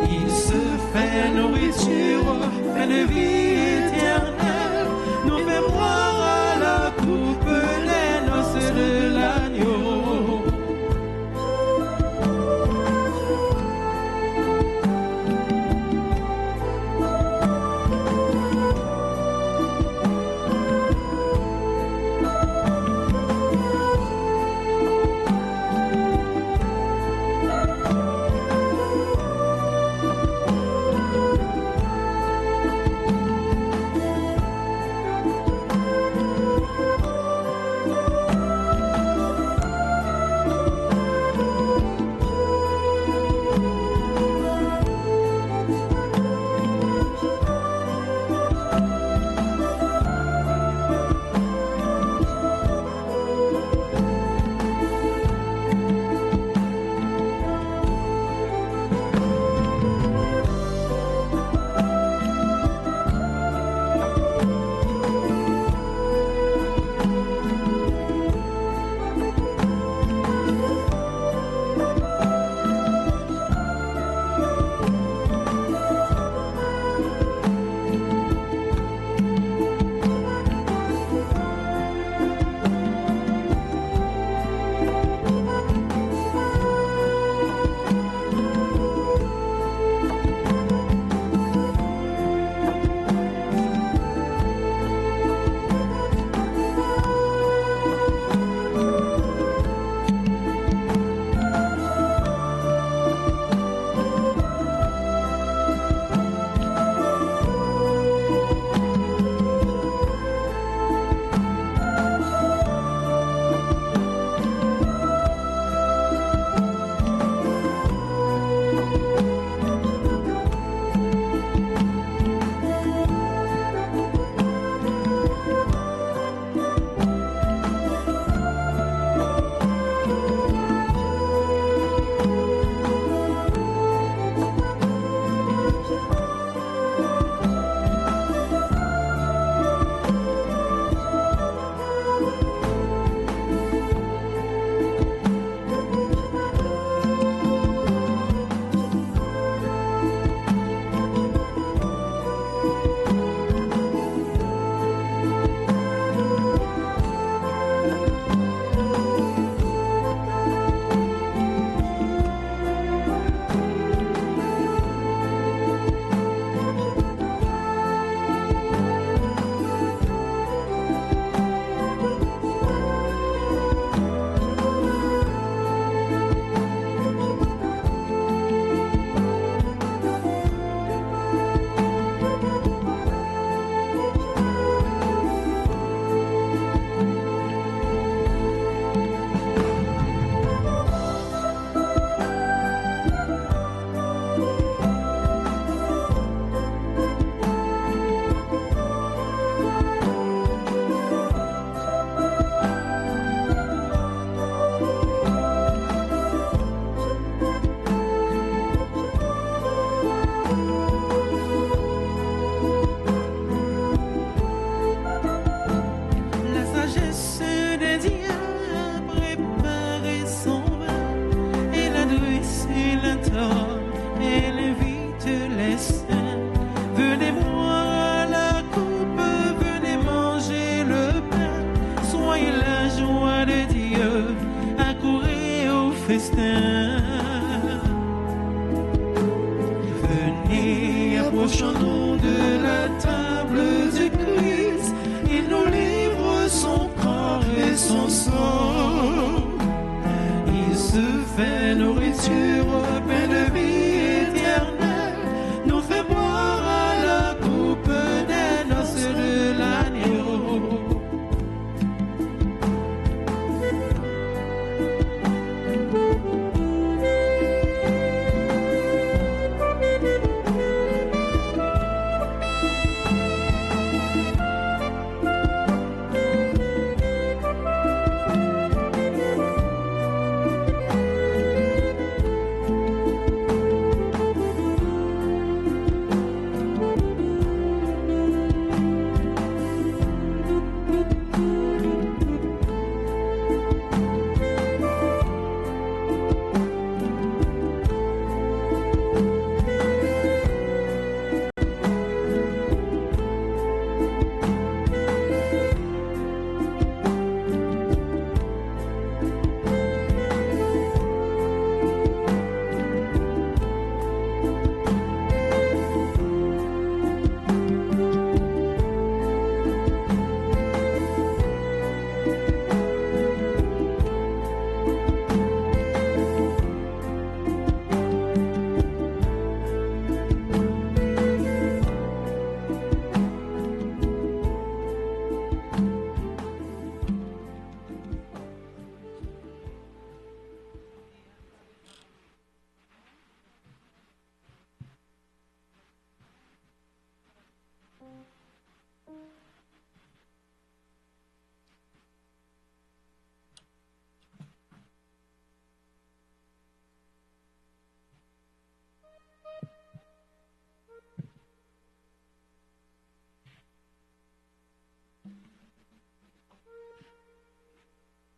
Il se fait nourriture, fait de vie éternelle, nous fait boire à la coupe les noces de l'agneau. son sang. Il se fait nourriture, pain de vie éternelle, nous fait boire à la coupe des noces de l'agneau.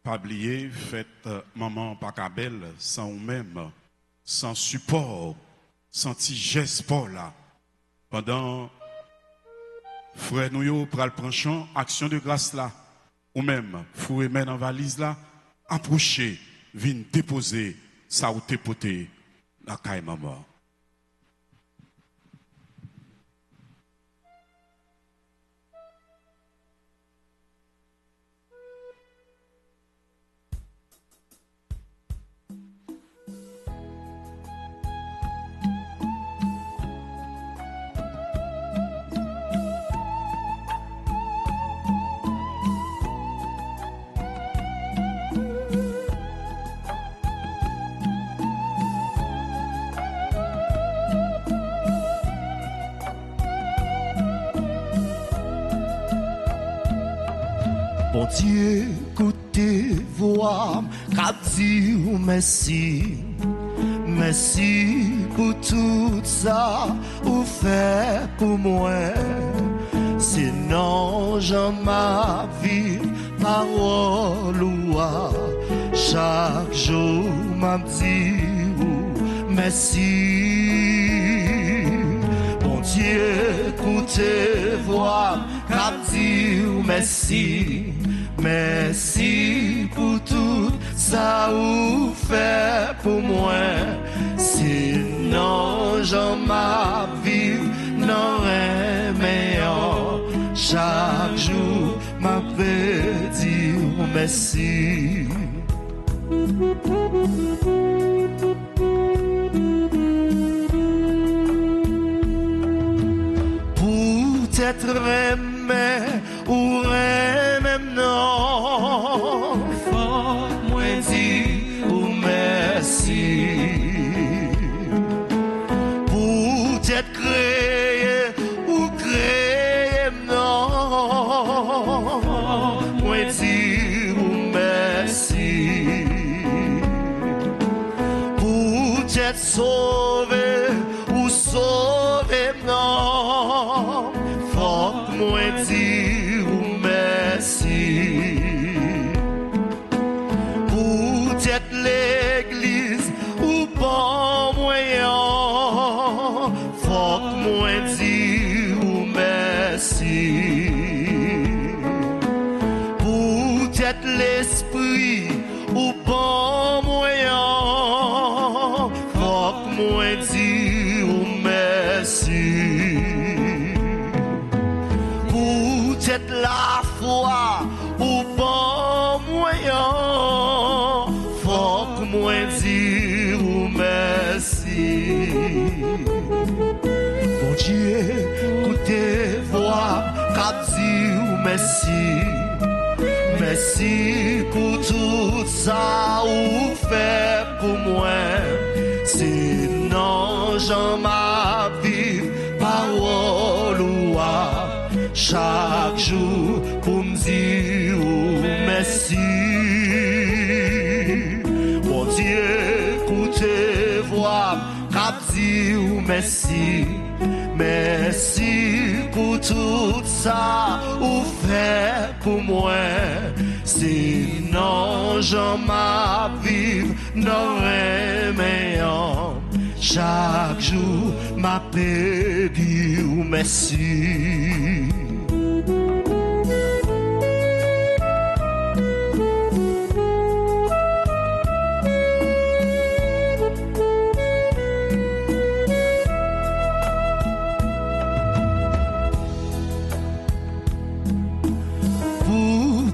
Pas oublier, faites maman pas cabelle sans ou même, sans support, sans petit geste pas là. Pendant frère nous yo pral prendre action de grâce là, ou même fouer main dans valise là, approcher, vinn déposer ça ou tépoter la caille maman. Bon Dieu, écoutez voix, cap dit merci. Merci pour tout ça, ou fait pour moi. Sinon, j'en ma vie, parole ou chaque jour m'a dit merci. Bon Dieu, écoutez voix, cap dit merci. Merci pour tout ça ou fait pour moi. Sinon, j'en ma vie n'aurait meilleur. Chaque jour, m'a fait dire merci. Pour être aimé ou même non, faut moi dire ou merci. Pour être créé ou créé non, moi dire ou merci. Pour être sauvé ou sauvé non, faut moi dire ou merci. Pour être l'église ou bon moyen, faut moi dire ou merci. Pour être l'esprit ou bon moyen, faut moi dire ou merci. Pour être la foi ou bon moyen, merci. Merci pour tout ça ou fait pour moi. Sinon j'en ma vie parole ou chaque jour pour me dire merci. Mon Dieu, écoutez voix, cap dire merci. Merci pour tout ça ou fait pour moi. Sinon j'en ma vie n'aurait meilleur. Chaque jour m'a pédi ou merci.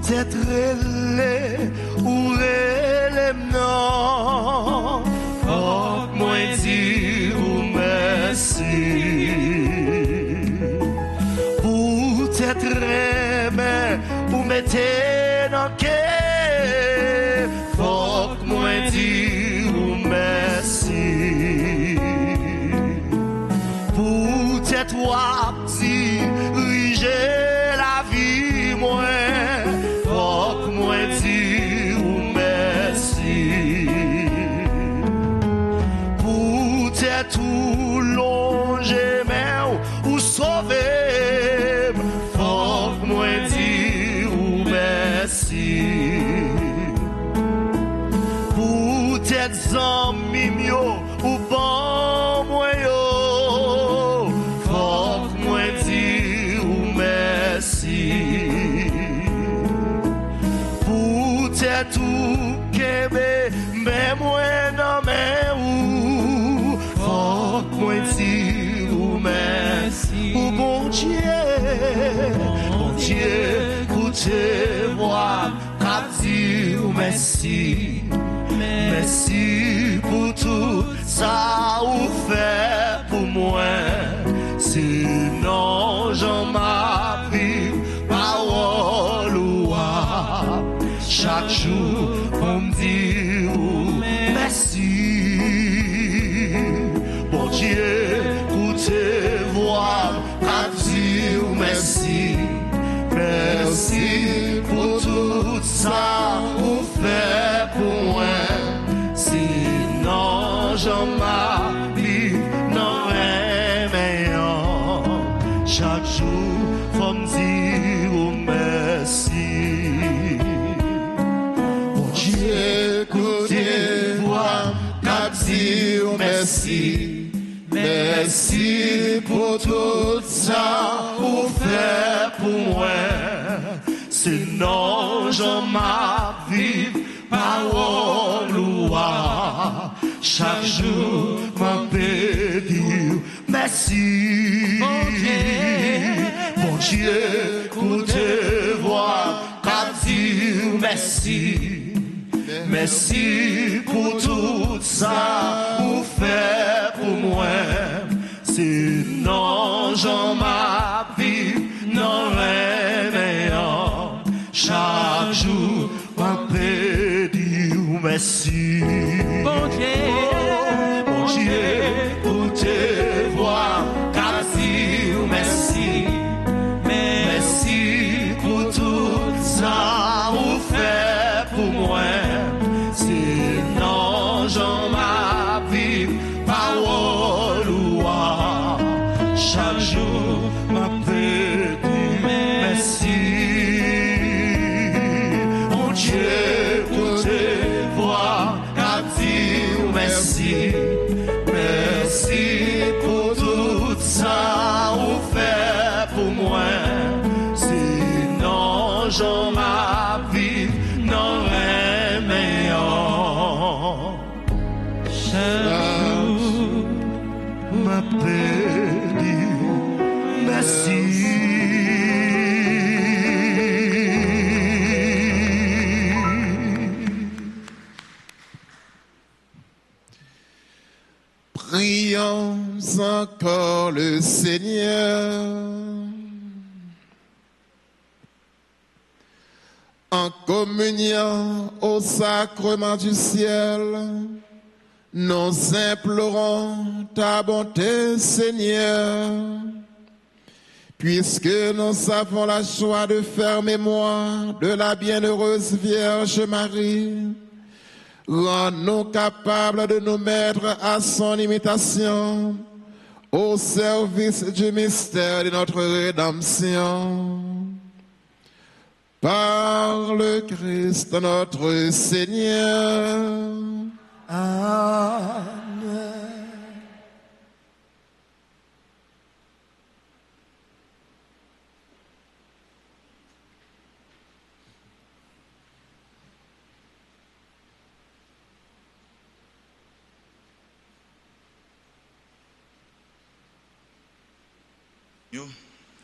Peut-être relais ou relais non. Oh, moi dire ou merci. Peut-être aimer ou mettez dans quai. Faut que moi dire ou merci. Peut-être wapti riger la vie moi. Faut que moi dire ou merci. Peut-être ou longer ou sauver. Faut que moi dire ou merci. Peut-être zami mio ou bon moi yo. Faut que moi dire ou merci. Peut-être ou kebe mais moi non mais ou. Faut que moi dire ou merci. Ou bon Dieu, écoutez moi, cap dire ou merci. Merci pour tout ça ou fait pour moi. Sinon j'en ma vie parole ou chaque jour pour me dire merci. Bon Dieu, écoutez voir, cap dire merci. Merci pour tout ça ou fait pour moi. Sinon j'en ma vie n'aurait meilleur. Chaque jour faut me dire merci. Bon Dieu, écoutez voir, qu'à dire merci. Merci pour tout ça ou fait pour moi. Sinon j'en ma vie parole ou chaque jour m'a pédi merci. Bon Dieu, écoutez voir, qu'à dire merci. Merci pour tout ça ou fait pour moi. Sinon j'en ma vie n'aurait meilleur. Chaque jour m'a pédi merci. Bon Dieu, écoutez voir, qu'à dire merci. Merci pour tout ça ou fait pour moi. Sinon j'en ma vie parole ou chaque jour m'a pédi merci. Mon Dieu, écoutez voir, qu'à dire merci. Merci pour tout ça ou fait pour moi. Sinon j'en ma vie n'aurait meilleur. Chaque jour m'a pédi merci. Prions encore le Seigneur. En communion au sacrement du ciel, nous implorons ta bonté, Seigneur. Puisque nous avons la joie de faire mémoire de la bienheureuse Vierge Marie, rends-nous capables de nous mettre à son imitation au service du mystère de notre rédemption. Par le Christ notre Seigneur. Amen.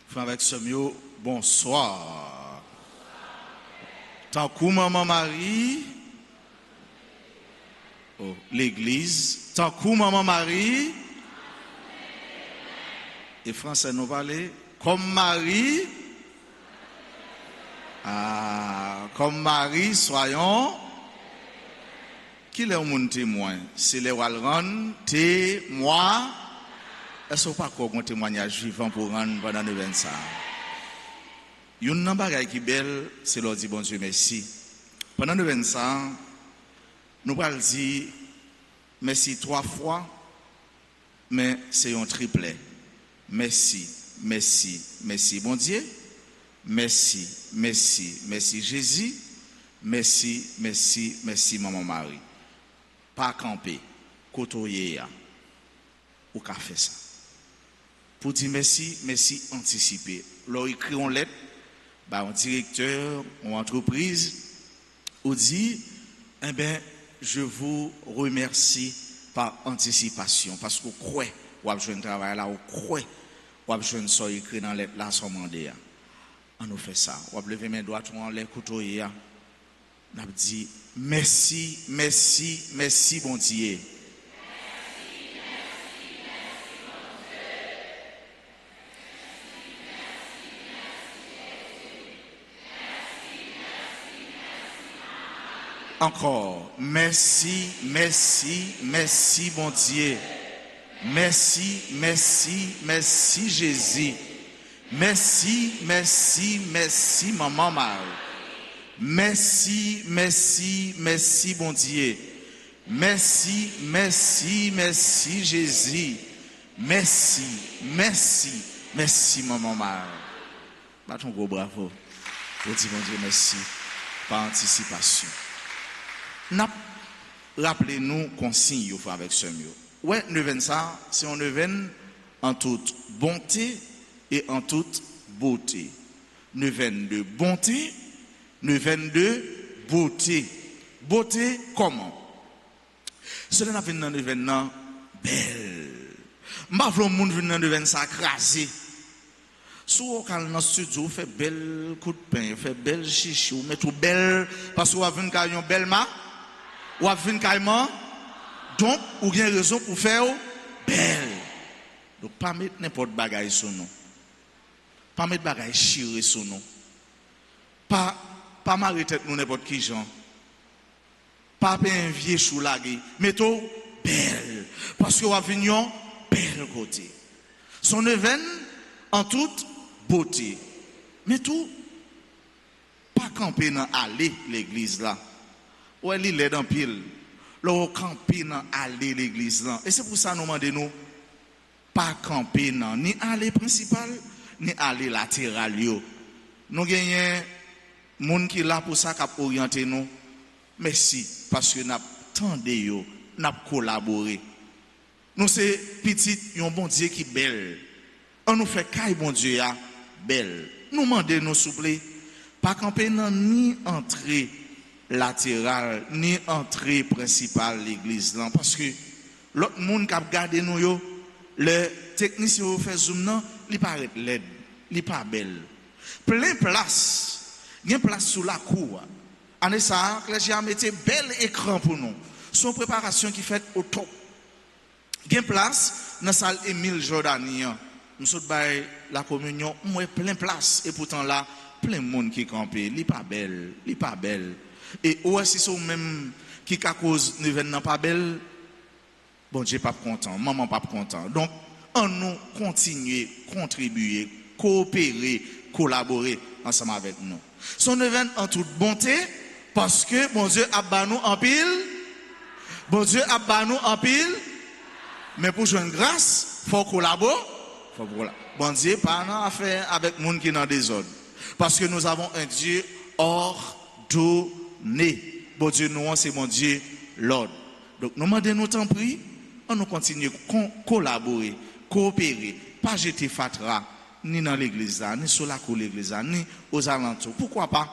Frère avec ce mieux, bonsoir. Tant que maman Marie, l'église, tant que maman Marie, et français nous parler, comme Marie, comme Marie, soyons, qui est mon témoin? C'est les Walran, témoin. Est-ce que pas un témoignage vivant pour rendre pendant le 25? Une chose qui est belle, c'est leur dire bon Dieu merci. Pendant le 25, nous allons dire merci 3 fois, mais c'est un triplet. Merci, merci, merci bon Dieu. Merci, merci, merci Jésus. Merci, merci, merci Maman Marie. Pas camper, côtoyer, ou qu'a fait ça. Pour dire merci, merci anticipé. Leur écrit en lettre, un directeur ou entreprise, ou dit, eh bien, je vous remercie par anticipation, parce que vous croyez, vous avez un travail là, vous croyez, vous avez un sort écrit dans la lettre là, son mandat. On nous fait ça. Vous avez levé mes doigts, on les côtoyer. On a dit, merci, merci, merci, bon Dieu. Encore, merci, merci, merci, bon Dieu. Merci, merci, merci, Jésus. Merci, merci, merci, Maman Marie. Merci, merci, merci, bon Dieu. Merci, merci, merci, Jésus. Merci, merci, merci, Maman Marie. Battons gros bravo. Je dis, bon Dieu, merci. Par anticipation. Rappelez-nous qu'on signe avec ce mieux. Ouais, nous venons ça, c'est on venons en toute bonté et en toute beauté. Nous venons de bonté, nous venons de beauté. Beauté comment? Cela n'a pas dans nous venons belle. M'pa vle moun venir dans nous ça crasé. Sou quand dans studio fait belle coup de pain, fait belle chichou, mais tout belle parce qu'on a vu une belle ma. Ou a vu carrément, donc, ou bien raison pour faire belle. Donc, pas mettre n'importe bagaille sur nous. Pas mettre bagaille chiré sur nous. Pas marrer tête nous n'importe qui gens. Pas un vieux chou lagué. Mettons belle. Parce que ou a vu une belle côté. Son événement en toute beauté. Mais tout, pas camper dans aller l'église là. Ou elle est dans pile. Là, camper dans aller l'église là. Et c'est pour ça nous demandons nous pas camper dans ni aller principal ni aller latéral yo. Nous gagnons monde qui là pour ça cap orienter nous. Merci parce que n'a tendé yo, n'a collaboré. Nous c'est petit un bon Dieu qui belle. On nous fait caille bon Dieu ya belle. Nous demandons nous s'il vous plaît pas camper dans ni entrée latérale ni entrée principale l'église là parce que l'autre monde qui a regardé nous yo le technicien qui fait zoom non il paraît laid il pas belle plein place il y a place sous la cour en ça les gens mettaient bel écran pour nous son préparation qui fait au top il y a place dans salle Émile Jordanian nous sommes la communion moi plein place et pourtant là plein de monde qui campé, li pas belle. Et ouais si c'est même qui a cause n'événement pas belle, bon Dieu pas content, maman pas content. Donc on nous continuer, contribuer, coopérer, collaborer ensemble avec nous. Son événement en toute bonté parce que bon Dieu a ba nous en pile. Bon Dieu a ba nous en pile. Mais pour jouer une grâce, faut collaborer. Bon Dieu pas en affaire avec monde qui dans désordre. Parce que nous avons un Dieu ordonné. Bon Dieu nous c'est mon Dieu l'ordre. Donc nous demandons nous temps pris, on nous continue collaborer, coopérer, pas jeter fatra ni dans l'église ni sur la cour l'église ni aux alentours. Pourquoi pas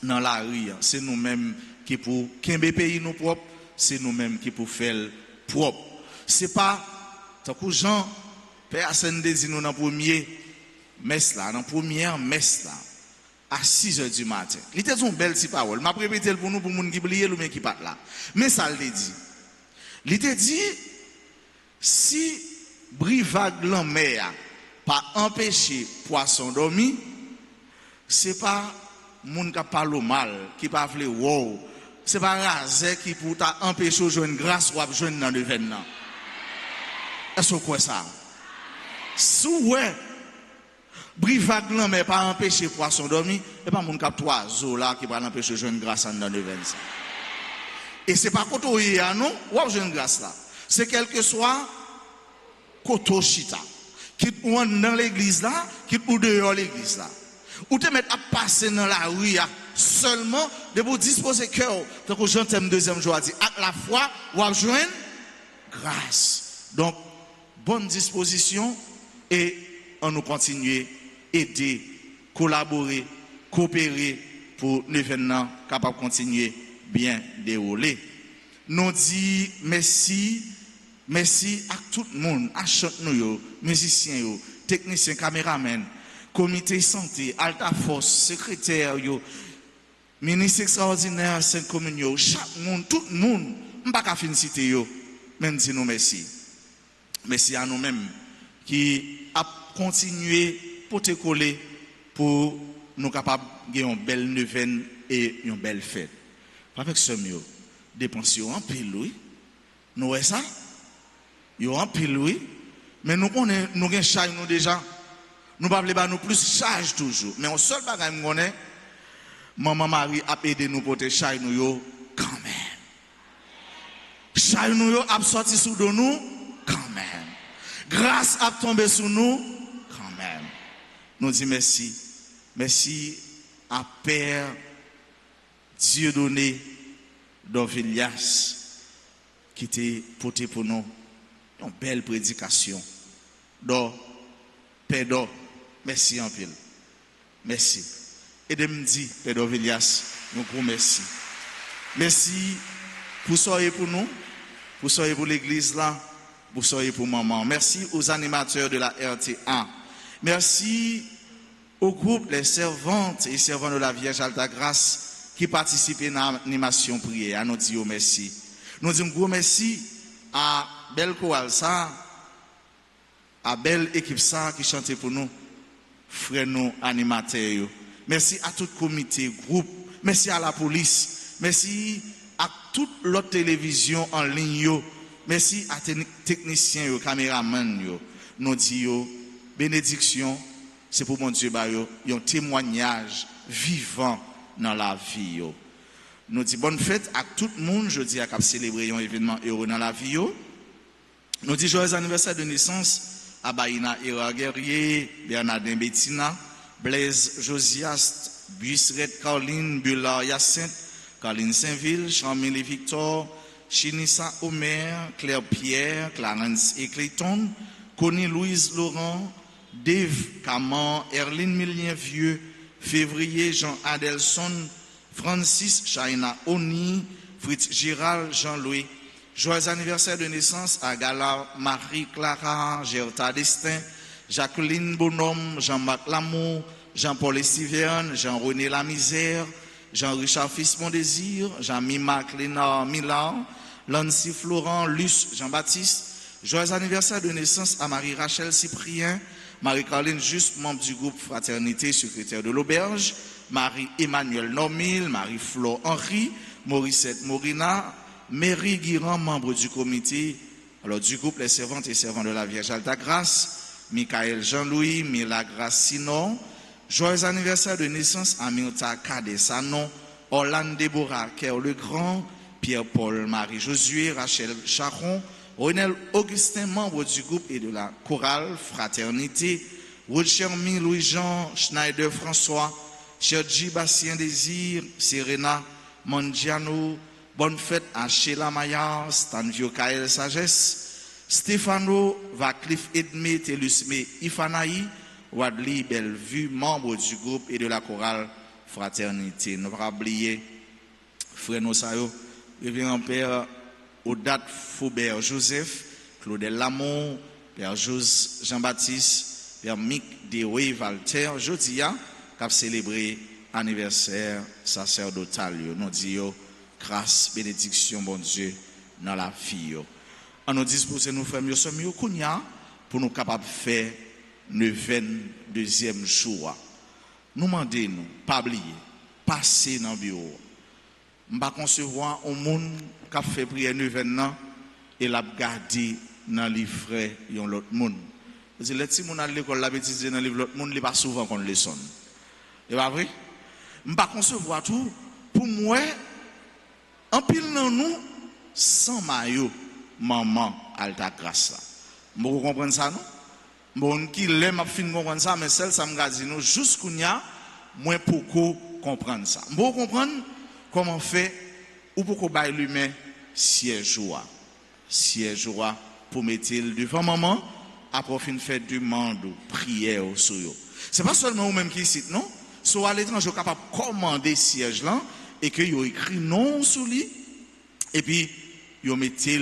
dans la rue, c'est nous-mêmes qui pour qu'un pays nous propre, c'est nous-mêmes qui pour faire propre. C'est pas tant que Jean personne dit nous dans premier messe là, dans première messe là à 6h du matin. Il était une belle petite parole. M'a répété pour nous pour monde qui oublié ou bien qui pas là. Mais ça le dit. Il était dit si brivade la mer pas empêcher poisson dormir, c'est pas monde qui parle mal, qui pas vle wow. C'est pas rasé qui pour ta empêcher joindre grâce ou joindre dans l'événement. Est-ce que quoi ça? Sous ouais brivade là mais pas empêcher poisson dormir, et pas monde cap oiseau là qui va empêcher joindre grâce dans l'événement. Et c'est pas koto ya non, ou joindre grâce là. C'est quel que soit koto chita qui ou dans l'église là, qui ou dehors l'église là. Ou te mettre à passer dans la rue seulement de vous disposer cœur. Donc Jean thème deuxième jour a dit à la fois ou à joindre grâce. Donc bonne disposition et on nous continuer aider, collaborer, coopérer pour l'événement capable de continuer bien déroulé. Nous dit merci à tout le monde, à nous, musiciens, techniciens, caméramens, comité santé, Alta Force, secrétaire, ministre extraordinaire, Sainte Communion, chaque monde, tout le monde, on ne peut pas féliciter, même si nous merci. Merci à nous-mêmes qui a continué pour te coller pour nous capables de gagner une belle neuvaine et une belle fête. Avec ce mieux, dépenser en pile, oui. Nous voyons ça? Yo en pile, oui. Mais nous avons un charge nous déjà. Nous ne pouvons pas nous plus charge toujours. Mais on seul bagage nous connaît. Maman Marie a aidé nous pour te charge nous quand même. Charge nous a sorti sous de nous quand même. Grâce a tombé sur nous quand même. Nous disons merci. Merci à Père Dieudonné d'Orvilias qui t'a porté pour nous une belle prédication. Donc, Père d'Or, merci en pile. Merci. Et de me dire, Père d'Orvilias, nous gros merci. Merci pour soyez pour nous, pour soyez pour l'église là, pour soyez pour maman. Merci aux animateurs de la RTA. Merci au groupe, les servantes et servants de la Vierge Alta Grâce qui participent à l'animation prière. Nous disons merci. Nous disons gros merci à Belle Chorale ça, à Belle équipe ça qui chantait pour nous, frères nous animateurs. Merci à tout comité, groupe. Merci à la police. Merci à toute l'autre télévision en ligne. Merci à techniciens, caméramans. Nous disons bénédiction. C'est pour mon Dieu, un témoignage vivant dans la vie. Nous disons bonne fête à tout le monde. Je dis à cap célébrer un événement heureux dans la vie. Nous disons joyeux anniversaire de naissance à Baïna Ira Guerrier, Bernardin Bettina, Blaise Josias, Buisseret Caroline, Bullard Yacinthe, Caroline Saint-Ville, Chamille Victor, Chinissa Omer, Claire Pierre, Clarence et Clayton, Connie Louise Laurent, Dave Caman, Erline Millien Vieux, Février Jean Adelson, Francis Chaina Oni, Fritz Gérald Jean-Louis. Joyeux anniversaire de naissance à Gala Marie-Clara, Gerta Destin, Jacqueline Bonhomme, Jean-Marc Lamour, Jean-Paul Estiverne, Jean-René Lamisère, Jean-Richard Fils-Mondésir, Jean-Mimac Lénard Millard, Lancy Florent, Luce Jean-Baptiste. Joyeux anniversaire de naissance à Marie-Rachel Cyprien, Marie-Caroline Juste, membre du groupe Fraternité, secrétaire de l'auberge, Marie-Emmanuel Normil, Marie-Flo Henry, Morissette Morina, Mary Guiran, membre du comité du groupe Les Servantes et Servants de la Vierge Altagrace, Michael Jean-Louis, Mila Gracino, joyeux anniversaire de naissance à Mirta Kadesanon, Orlane Déborah Kerr le Grand, Pierre-Paul Marie-Josué, Rachel Charon, Ronel Augustin, membre du groupe et de la chorale Fraternité, Ruth Chermy, Louis-Jean, Schneider François, Cherji Bastien Désir, Serena, Mangiano, bonne fête à Sheila Maillard, Stanvio Kael Sagesse, Stéphano, Vacliffe Edmé, Telusme Ifanaï, Wadley Bellevue, membre du groupe et de la chorale Fraternité. Nous pas oublier, frère Nosayo, révérend Père Odat Faubert Joseph, Claudel Lamont, Père Jean-Baptiste, Père Mick Deroué Walter, Jodia, qui a célébré anniversaire sacerdotal. Nous disons grâce, bénédiction, bon Dieu, dans la vie. On nous dispose, nous frères, nous sommes pour nous capables de faire le 22e jour. Nous demandons, pas oublier, passer dans le bureau. Je ne vais pas concevoir un monde qui a fait prier 9 ans et l'a gardé dans le livre de l'autre monde. Les petits gens à l'école, la bêtise dans le livre de l'autre monde, ils ne pas souvent qu'on le sonne. C'est pas vrai? Je ne vais pas concevoir tout. Pour moi, en pile dans nous, sans maillot, maman, alta grâce. Vous comprenez ça, non? Bon, qui l'aime à fin comprendre ça, mais celle, ça me dit nous, jusqu'où y a, moins pour comprendre ça. Vous comprenez comment fait, ou pour qu'on baille l'humain, siège joie. Siège joie pour mettre devant maman, après fin fait demande, prière sur eux. C'est pas seulement vous-même qui cite, non? Soit à l'étranger, capable de commander siège là, et que vous écrit non sous lui, et puis vous mettez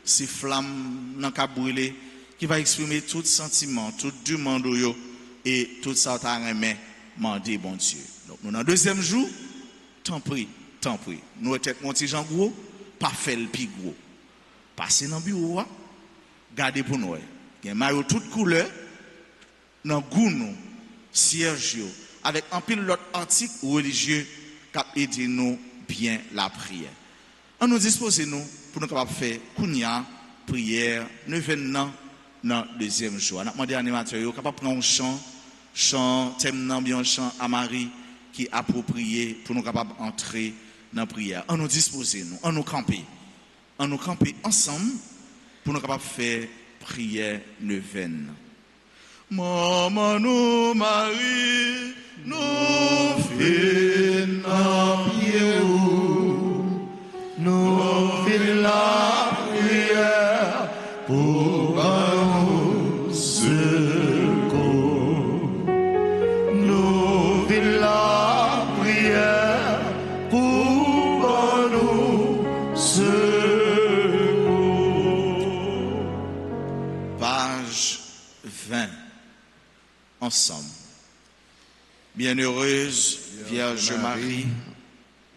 ces flammes dans le brûlé, qui va exprimer tout sentiment, tout demande et tout ça t'a remis, demander bon Dieu. Donc nous dans le deuxième jour, tant pis. Nous tête mon petit Jean gros, pas faire le plus gros. Passer dans le bureau, gardez pour nous. Il y a maillot toute couleur, dans goût nous, siège avec un pile l'autre article religieux qui aide nous bien la prière. On nous dispose nous pour nous capables faire kounia prière 9 ans dans le deuxième jour. On a demandé à l'animateur capable prendre un chant thème un chant à Marie qui est approprié pour nous capables entrer dans la prière. On nous dispose nous, on nous camper ensemble pour nous capables faire prière 9 ans. Maman nous Marie nous fait nous fait la prière pour nous secours. Nous fait la prière pour nous secours. Page 20. Ensemble. Bienheureuse Vierge Marie,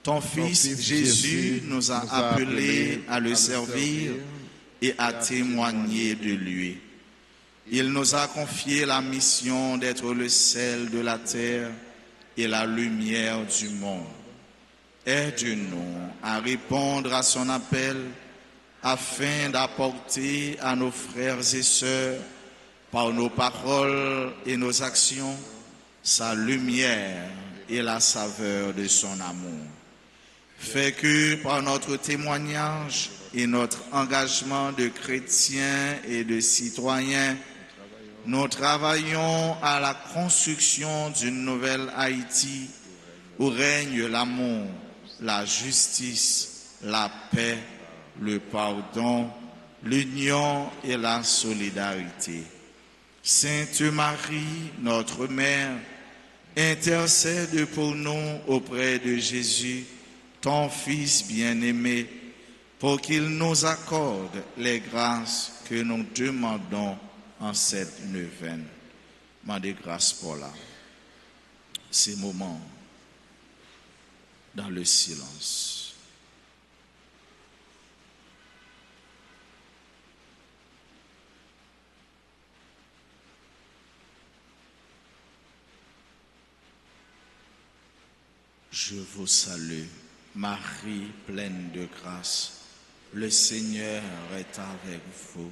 ton Fils Jésus nous a appelés à le servir et à témoigner de lui. Il nous a confié la mission d'être le sel de la terre et la lumière du monde. Aide-nous à répondre à son appel afin d'apporter à nos frères et sœurs, par nos paroles et nos actions, sa lumière et la saveur de son amour. Fais que par notre témoignage et notre engagement de chrétiens et de citoyens, nous travaillons à la construction d'une nouvelle Haïti où règne l'amour, la justice, la paix, le pardon, l'union et la solidarité. Sainte Marie, notre Mère, intercède pour nous auprès de Jésus, ton Fils bien-aimé, pour qu'il nous accorde les grâces que nous demandons en cette neuvaine. Mandez grâce pour là. Ces moments dans le silence. vous salue, Marie pleine de grâce. Le Seigneur est avec vous.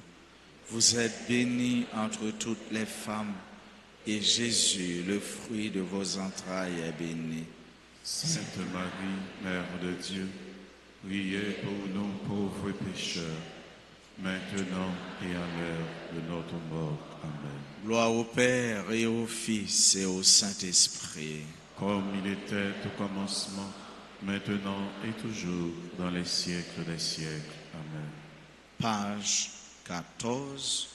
Vous êtes bénie entre toutes les femmes, et Jésus, le fruit de vos entrailles, est béni. Sainte Marie, Mère de Dieu, priez pour nous pauvres pécheurs, maintenant et à l'heure de notre mort. Amen. Gloire au Père et au Fils et au Saint-Esprit. Comme il était au commencement, maintenant et toujours, dans les siècles des siècles. Amen. Page 14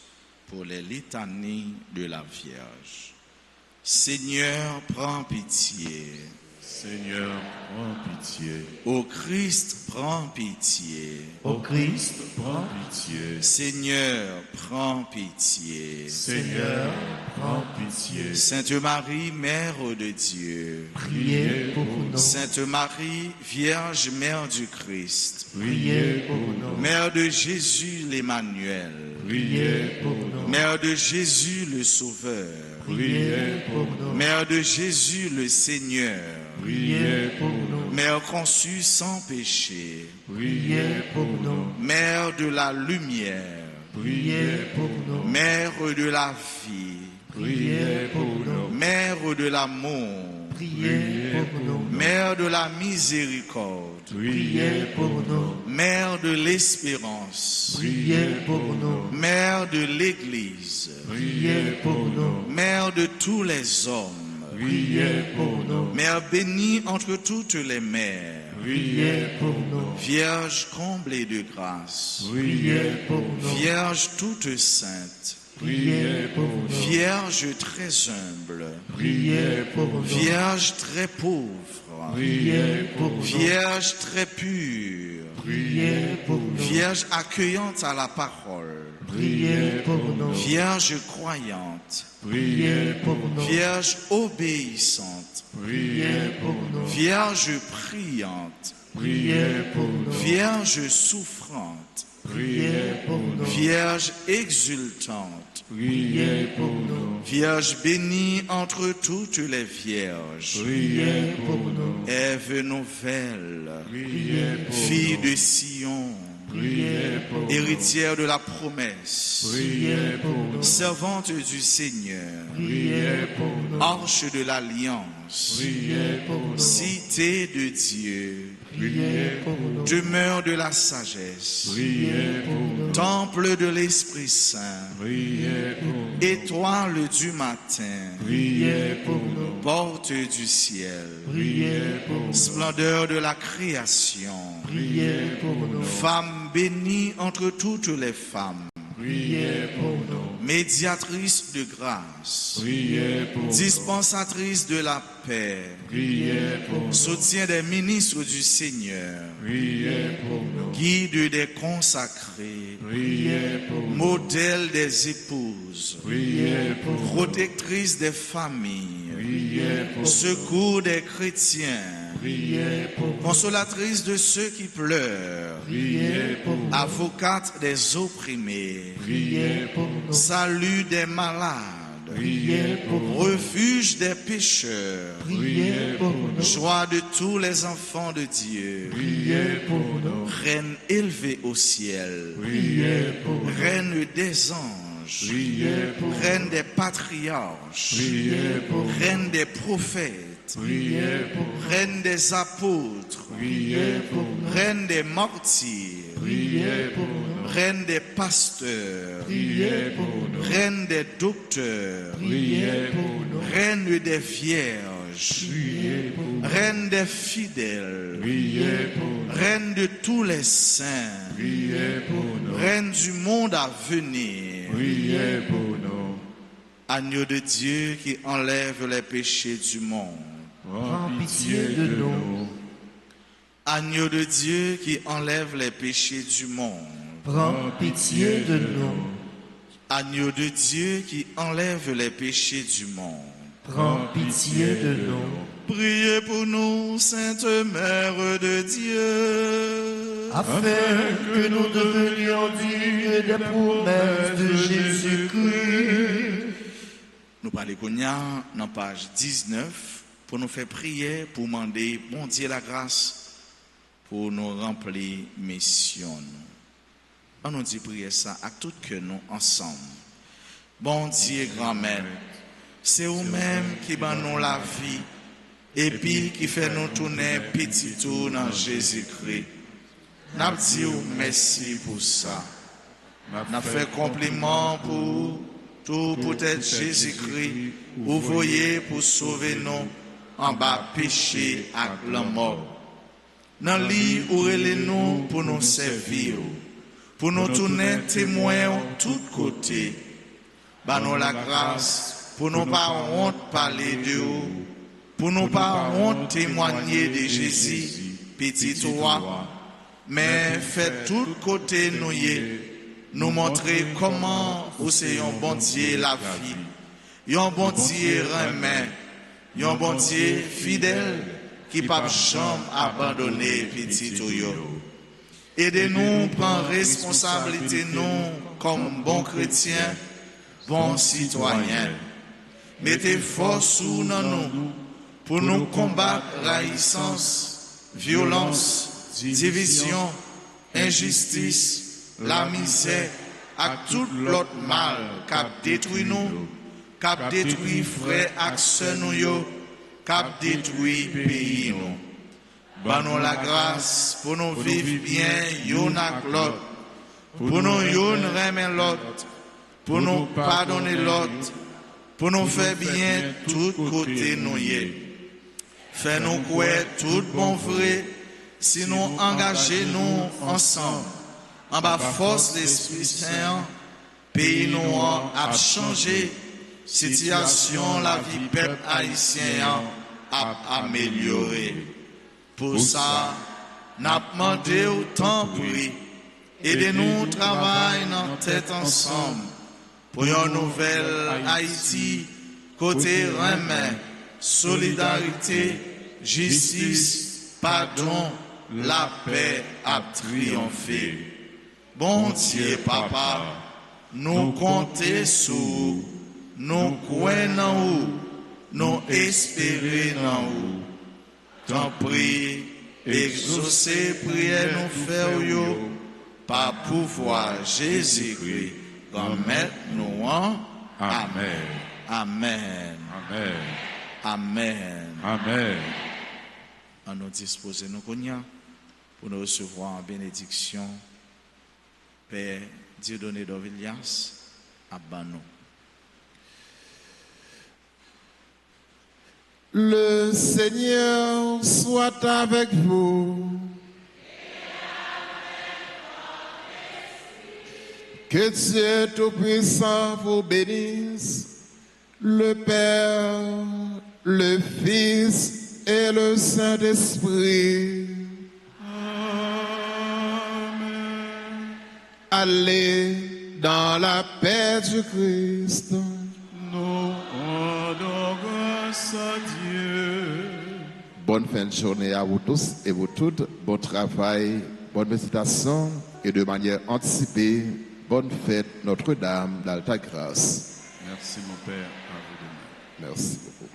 pour les litanies de la Vierge. Seigneur, prends pitié. Seigneur, prends pitié. Ô Christ, prends pitié. Ô Christ, Prends pitié. Seigneur, prends pitié. Seigneur, prends pitié. Sainte Marie, Mère de Dieu. priez pour nous. Sainte Marie, Vierge Mère du Christ. Priez pour nous. Mère de Jésus l'Emmanuel. Priez pour nous. Mère de Jésus le Sauveur. Priez pour nous. Mère de Jésus le Seigneur. Priez pour nous. Mère conçue sans péché. Priez pour nous. Mère de la lumière. Priez pour nous. Mère de la vie. Priez pour nous. Mère de l'amour. Priez pour nous. Mère de la miséricorde. Priez pour nous. Mère de l'espérance. Priez pour nous. Mère de l'Église. Priez pour nous. Mère de tous les hommes. Priez pour nous. Mère bénie entre toutes les mères. Priez pour nous. Vierge comblée de grâce. Priez pour nous. Vierge toute sainte. Priez pour nous. Vierge très humble. Priez pour nous. Vierge très pauvre. Priez pour nous. Vierge très pure. Priez pour nous. Vierge accueillante à la parole. Priez pour nous. Vierge croyante. Priez pour nous. Vierge obéissante. Priez pour nous. Vierge priante. Priez pour nous. Vierge souffrante. Priez pour nous. Vierge exultante. Priez pour nous. Vierge bénie entre toutes les vierges. Priez pour nous. Ève nouvelle. Priez pour Fille nous. de Sion. Priez pour nous. Héritière de la promesse. Priez pour nous. Servante du Seigneur. Priez pour nous. Arche de l'Alliance. Priez pour nous. Cité de Dieu. Priez pour nous. Demeure de la sagesse. Priez pour nous. Temple de l'Esprit Saint. Priez pour nous. Étoile du matin. Priez pour nous. Porte du ciel. Priez pour nous. Splendeur de la création. Priez pour nous. Femme bénie entre toutes les femmes. Priez pour nous. Médiatrice de grâce. Priez pour nous. Dispensatrice de la paix. Priez pour nous. Soutien des ministres du Seigneur. Priez pour nous. Guide des consacrés. Priez pour nous. Modèle des épouses. Priez pour nous. Protectrice des familles. Priez pour nous. Secours des chrétiens. Priez pour nous. Consolatrice de ceux qui pleurent. Priez pour nous. Avocate des opprimés. Priez pour nous. Salut des malades. Priez pour nous. Refuge des pécheurs. Priez pour nous. Joie de tous les enfants de Dieu. Priez pour nous. Reine élevée au ciel. Priez pour nous. Reine des anges. Priez pour nous. Reine des patriarches. Priez pour nous. Reine des prophètes. Priez pour nous. Reine des apôtres. Priez pour nous. Reine des martyrs. Priez pour nous. Reine des pasteurs. Priez pour nous. Reine des docteurs. Priez pour nous. Reine des vierges. Priez pour nous. Reine des fidèles. Priez pour nous. Reine de tous les saints. Priez pour nous. Reine du monde à venir. Priez pour nous. Agneau de Dieu qui enlève les péchés du monde. Prends pitié de nous. Agneau de Dieu qui enlève les péchés du monde. Prends pitié de nous. Agneau de Dieu qui enlève les péchés du monde. Prends pitié de nous. Priez pour nous, Sainte Mère de Dieu, Afin que nous devenions dignes des promesses de Jésus-Christ. Nous parlons dans page 19 pour nous faire prier, pour demander, bon Dieu, la grâce, pour nous remplir mission. On nous dit prier ça à tout que nous ensemble. Bon Dieu, grand-mère, c'est vous-même qui ban nous la vie, et puis qui fait nous tourner petit tour dans Jésus-Christ. N'a dit merci pour ça. N'a fait compliment pour tout peut-être Jésus-Christ, vous voyez pour sauver nous en bas péché et la mort. Dans le lit où nous pour nous servir, pour nous tourner témoins de tous côtés. Bah nous la grâce, pour nous pas honte parler de vous, pour nous pas honte témoigner de Jésus, petit roi, mais faites tout côté nous montrer comment vous c'est un bon Dieu la vie, un bon Dieu remet, un bon Dieu fidèle qui pas jamais abandonner petit yo. Aidez-nous prendre responsabilité nous comme bons chrétiens, bons citoyens. Mettez force sous nous pour nous combattre raïssance, violence, division, injustice, la misère, à tout l'autre mal qui détruit nous, qui détruit frères et sœurs nous, qui détruit pays nous. Banons la grâce pour nous vivre bien, yon ak l'autre, pour nous yon remettre l'autre, pour nous pardonner l'autre, pour nous faire bien tout côté nous y. Fais-nous quoi tout bon vrai, si nous engageons nous ensemble, en bas force l'Esprit Saint, pays nous a changé, situation la vie peuple haïtien a amélioré. Pour ça, n'a demandé autant prix, aidez-nous travailler dans tête ensemble pour une nouvelle Haïti, côté remède, solidarité, justice, pardon, la paix a triomphé. Bon Dieu, Papa, nous comptons sur vous, nous croyons en vous, nous espérons en vous. T'en prie, exaucez prière nous faire yo, par pouvoir Jésus-Christ, remettre nous en. Amen. Amen. Amen. Amen. Amen. À nous disposer nous cognac pour nous recevoir en bénédiction. Père Dieudonné d'Ovilias, à Banou. Le Seigneur soit avec vous. Que Dieu Tout-Puissant vous bénisse, le Père, le Fils et le Saint-Esprit. Amen. Allez dans la paix du Christ. Nous rendons grâce à Dieu. Bonne fin de journée à vous tous et vous toutes. Bon travail, bonne méditation et de manière anticipée, bonne fête Notre-Dame d'Alta Grâce. Merci mon Père, à vous de même. Merci beaucoup.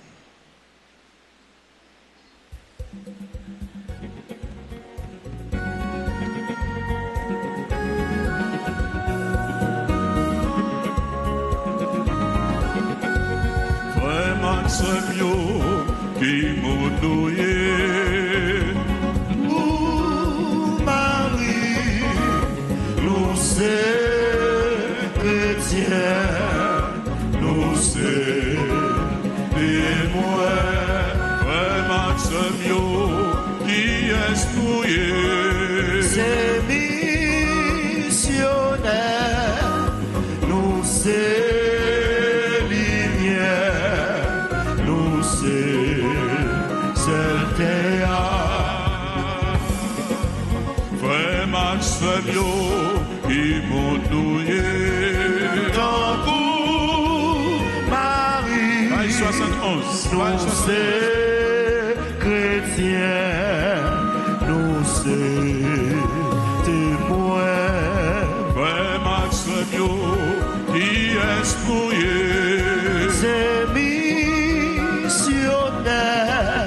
C'est mieux qui m'a douillé. Nous, Marie, nous sommes chrétiens, nous sommes témoins. Vraiment, c'est mieux qui est douillé. C'est missionnaire, nous sommes. Qui m'ont douillé. Tant pour Marie, Marie 71, nous sommes chrétiens, nous sommes témoins. Vraiment, c'est mieux qui est douillé. C'est missionnaire.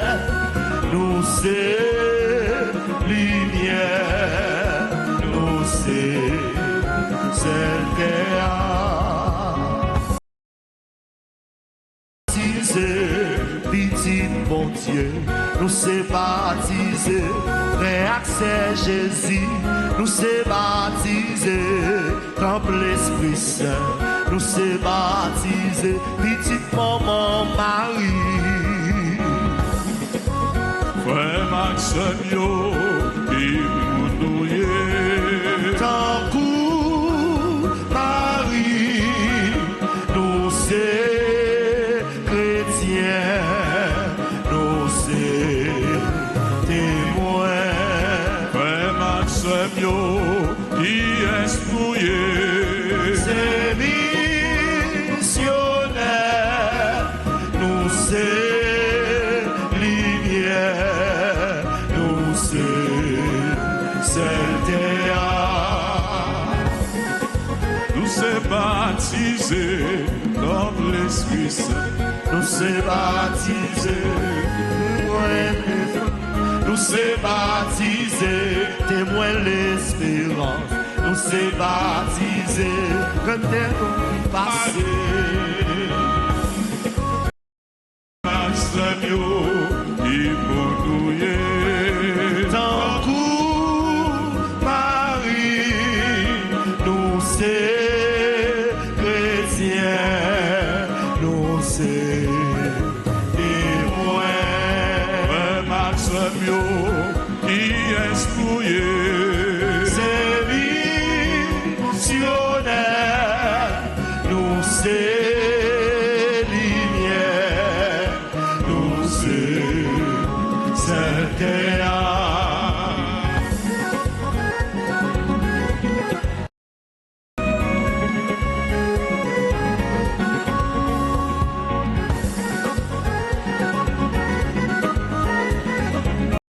c'est terre. Petit bon Dieu, nous c'est baptisé, réaccès Jésus, nous c'est baptisé, comme l'Esprit Saint, nous c'est baptisé, petite maman Marie. Frère Maxime, il nous douille. Tant coup Marie, nous c'est nous c'est témoins. Frère Maxime, qui est souillé. C'est missionnaire, nous c'est lumière, nous c'est terre. Nous c'est baptisé dans l'Esprit Saint. Nous c'est baptisé, nous c'est baptisé, témoin l'espérance. Nous c'est baptisé, retenons passé. Tant coup Marie, nous c'est chrétiens, nous c'est témoins. Maxime, qui est souillé. C'est missionnaire, nous c'est